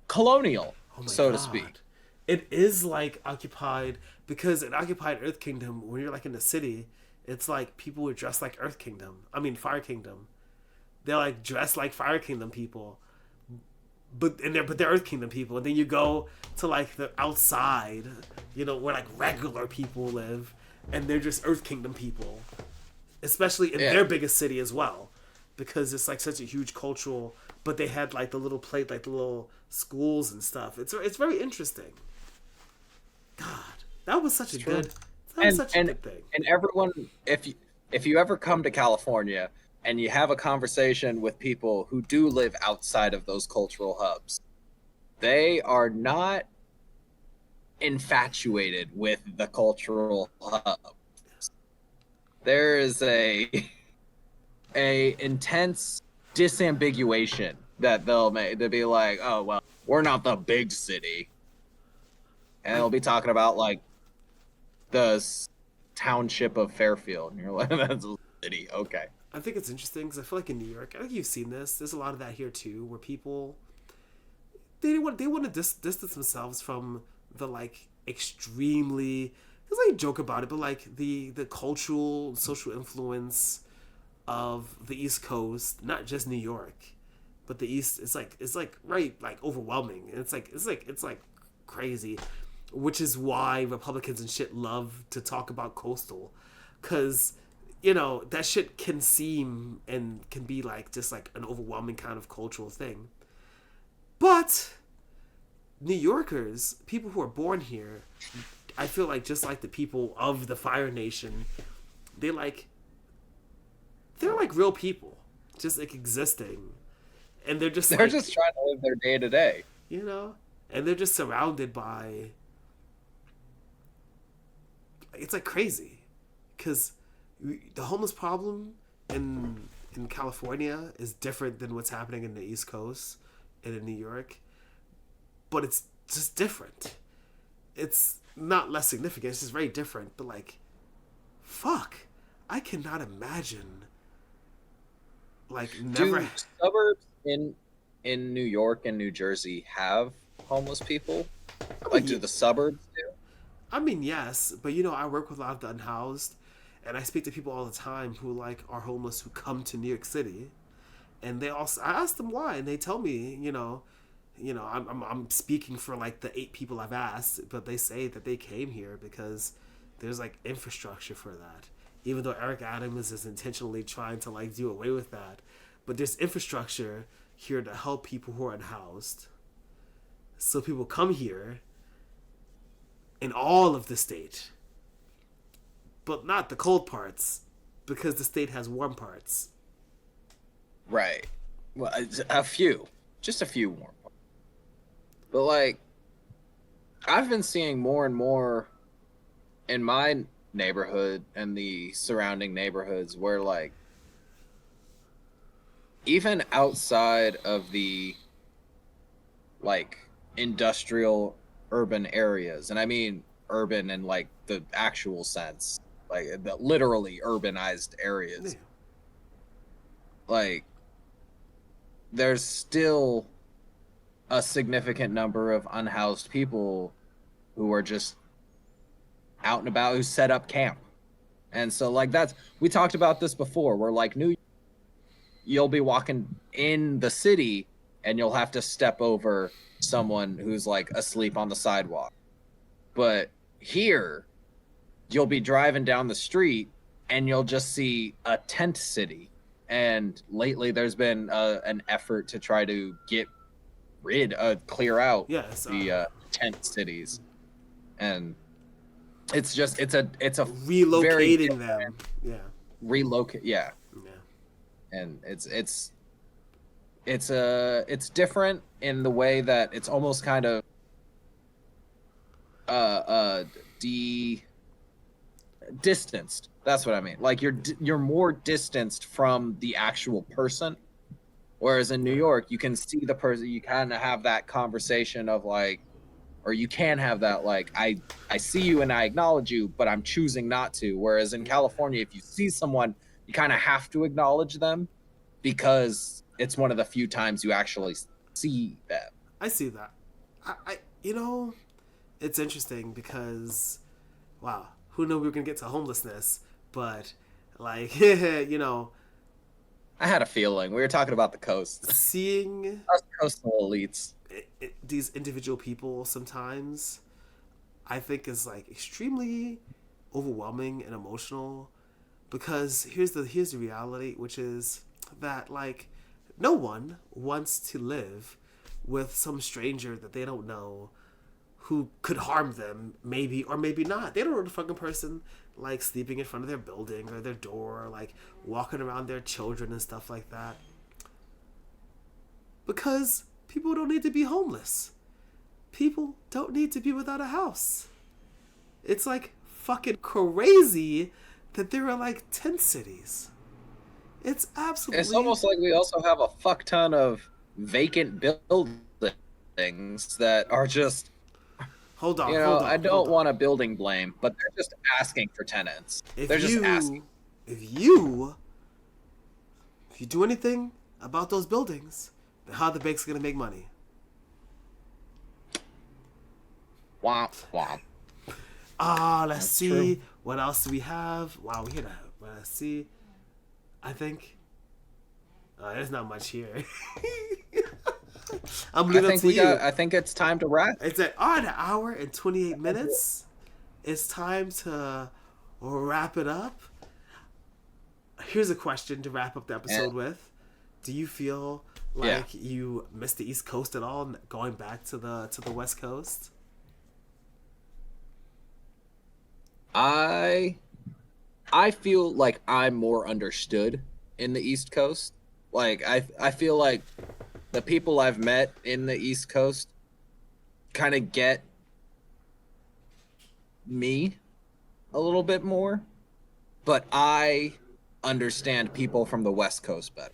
colonial,
Oh my
so to speak.
god. It is like occupied because in occupied Earth Kingdom, when you're like in the city, it's like people would dress like Earth Kingdom. I mean Fire Kingdom. They're like dressed like Fire Kingdom people. But they're Earth Kingdom people. And then you go to like the outside, where like regular people live, and they're just Earth Kingdom people. Especially in
Yeah,
their biggest city as well. Because it's like such a huge cultural but they had like the little plate, like the little schools and stuff. It's very interesting. God, that was such
it's
a
true.
good that was
and
such a
and
good thing.
and everyone, if you ever come to California and you have a conversation with people who do live outside of those cultural hubs, they are not infatuated with the cultural hub. There is a intense disambiguation that they'll make. They'll be like, oh well, we're not the big city, and
I
they'll be talking about like the township of Fairfield, and you're like, that's a city, okay.
I think it's interesting because I feel like in New York, I think you've seen this. There's a lot of that here too, where people they want to distance themselves from the like extremely. Because I joke about it, but like the cultural social influence of the East Coast, not just New York, but the East. It's like right like overwhelming, and it's like crazy, which is why Republicans and shit love to talk about coastal, because that shit can seem and can be like just like an overwhelming kind of cultural thing, but New Yorkers, people who are born here, I feel like just like the people of the Fire Nation, they like they're like real people, just like existing, and they're just
They're just
like
trying to live their day to day.
you know, and they're just surrounded by. It's like crazy, because the homeless problem in California is different than what's happening in the East Coast and in New York, but it's just different. It's not less significant. It's just very different. But like, fuck, I cannot imagine like never.
Do suburbs in New York and New Jersey have homeless people?
I
Like,
mean,
do the suburbs do?
I mean, yes, but I work with a lot of the unhoused, And I speak to people all the time who like are homeless who come to New York City, and they also I ask them why, and they tell me, I'm speaking for like the 8 people I've asked, but they say that they came here because there's like infrastructure for that. Even though Eric Adams is intentionally trying to like do away with that, but there's infrastructure here to help people who are unhoused. So people come here in all of the state, but not the cold parts, because the state has warm parts.
Right. Well, a few, just a few more. But like, I've been seeing more and more in my neighborhood and the surrounding neighborhoods where like even outside of the like industrial urban areas, and I mean urban in like the actual sense, like the literally urbanized
Yeah.
areas, like there's still a significant number of unhoused people who are just out and about, who set up camp. And so like that's, we talked about this before, where like you'll be walking in the city and you'll have to step over someone who's like asleep on the sidewalk. But here, you'll be driving down the street and you'll just see a tent city. And lately, there's been an effort to try to clear out
Yes.
the tent cities, and it's a very
Relocating them. Yeah.
relocate. Yeah,
Yeah.
and it's different in the way that it's almost kind of uh uh de distanced. That's what I mean. Like you're more distanced from the actual person, whereas in New York you can see the person. You kind of have that conversation of like, or you can have that like, I see you and I acknowledge you, but I'm choosing not to. Whereas in California, if you see someone, you kind of have to acknowledge them because it's one of the few times you actually see them.
I see that. It's interesting because, wow, who knew we were gonna get to homelessness? But like,
I had a feeling we were talking about the coast,
seeing
us coastal elites.
these individual people sometimes, I think is like extremely overwhelming and emotional, because here's the reality, which is that like no one wants to live with some stranger that they don't know, who could harm them, maybe or maybe not. They don't know the fucking person, like sleeping in front of their building or their door, or like walking around their children and stuff like that. Because people don't need to be homeless. People don't need to be without a house. It's like fucking crazy that there are like tent cities. It's absolutely.
It's almost like we also have a fuck ton of vacant buildings that are just,
Hold on,
you know,
hold on.
I don't want a building blame, but they're just asking for tenants.
If
They're just
you,
asking.
if you do anything about those buildings, then how the bank's gonna make money?
Womp womp.
Let's
That's
see.
true.
What else do we have? Wow, we hit a. Let's see. I think. There's not much here. I'm leaving it to you.
I think it's time to wrap.
It's at an hour and 28 minutes. It's time to wrap it up. Here's a question to wrap up the episode with. Do you feel like you missed the East Coast at all, going back to the West Coast?
I feel like I'm more understood in the East Coast. Like I feel like the people I've met in the East Coast kind of get me a little bit more, but I understand people from the West Coast better.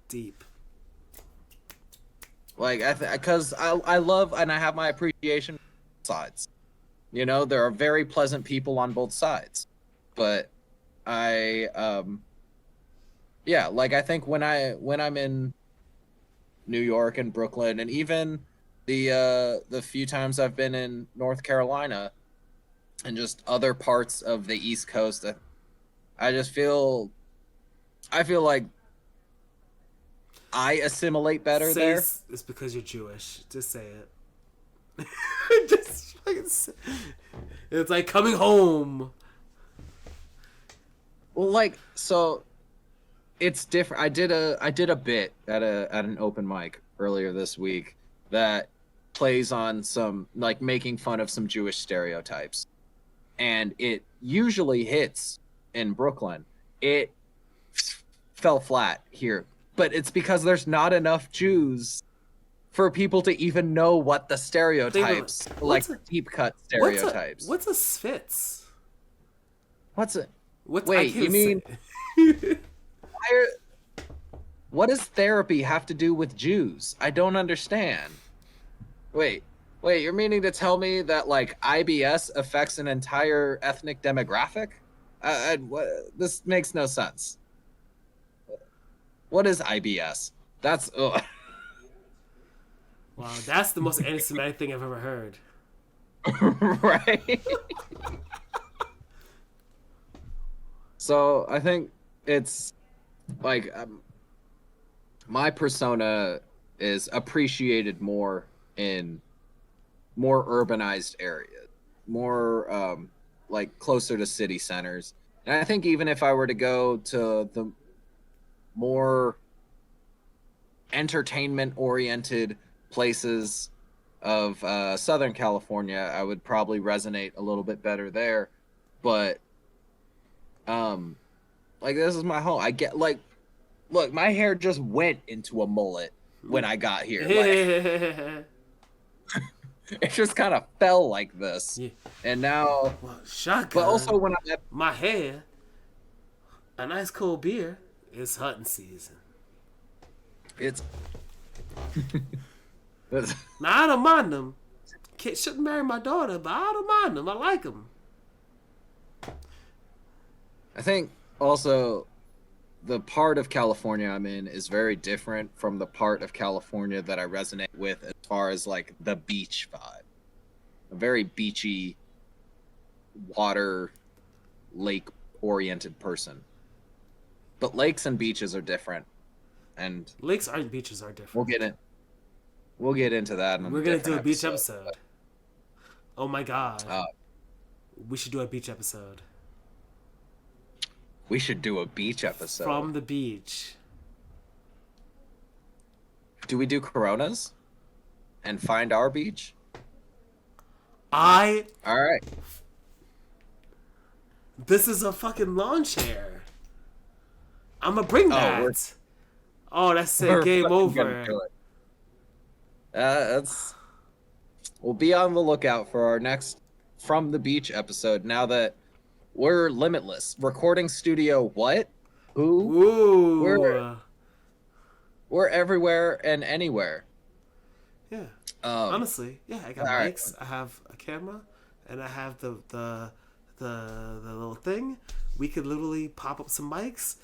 Deep.
Like because I love and I have my appreciation for both sides. You know, there are very pleasant people on both sides, but yeah, like I think when I'm in New York and Brooklyn, and even the few times I've been in North Carolina, and just other parts of the East Coast. I just feel, I feel like I assimilate better
Say
there.
it's because you're Jewish. Just say it. Just fucking say it's like coming home.
Well, like so, it's different. I did a bit at an open mic earlier this week that plays on some like making fun of some Jewish stereotypes, and it usually hits in Brooklyn. It fell flat here, but it's because there's not enough Jews for people to even know what the
Think of it.
stereotypes, like
What's a
deep cut
what's a
stereotypes.
what's a spitz?
What's it?
What's I
Wait, you
can't say
mean
it.
why what does therapy have to do with Jews? I don't understand. Wait, wait, you're meaning to tell me that like IBS affects an entire ethnic demographic? This makes no sense. What is IBS? That's ugh.
Wow, that's the most anti-Semitic thing I've ever heard.
Right. So I think it's like my persona is appreciated more in more urbanized areas, more like closer to city centers. And I think even if I were to go to the more entertainment oriented places of Southern California, I would probably resonate a little bit better there. But um, like this is my home. I get like, look, my hair just went into a mullet when I got here. Like it just kind of fell like this,
Yeah.
and now.
Well,
But also
shotgun.
when I'm at,
My hair, a nice cold beer. It's hunting season.
it's.
Now I don't mind them. Kid shouldn't marry my daughter, but I don't mind them. I like them.
I think also the part of California I'm in is very different from the part of California that I resonate with as far as like the beach vibe. A very beachy, water, lake oriented person. But lakes and beaches are different, and
Lakes and beaches are different.
we'll get into that in
We're
a
gonna do
different
a beach
episode.
episode. Oh my god,
Uh,
we should do a beach episode
we should do a beach episode.
from the beach.
Do we do Coronas and find our beach?
I.
All right.
This is a fucking lawn chair. I'm gonna bring that. Oh, that's it.
We're
Game
fucking
over.
gonna do it. That's. We'll be on the lookout for our next From the Beach episode. Now that we're limitless, recording studio. What? Who?
Ooh.
We're everywhere and anywhere.
Yeah.
Um,
Honestly, yeah. I got
all right.
mics. I have a camera, and I have the little thing. We could literally pop up some mics,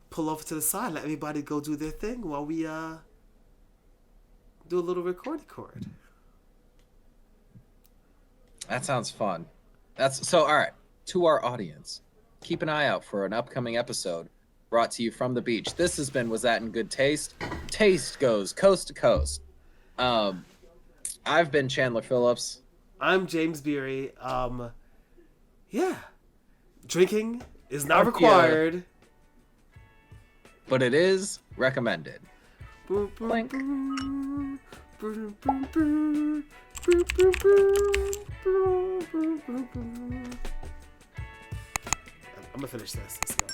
pull off to the side, let everybody go do their thing while we do a little record.
That sounds fun. That's so. All right. To our audience, keep an eye out for an upcoming episode brought to you from the beach. This has been Was That in Good Taste? Taste goes coast to coast. I've been Chandler Phillips.
I'm James Beery. Yeah. Drinking is not
Fuck
required.
But it is recommended. Blink.
I'm gonna finish this. Let's go.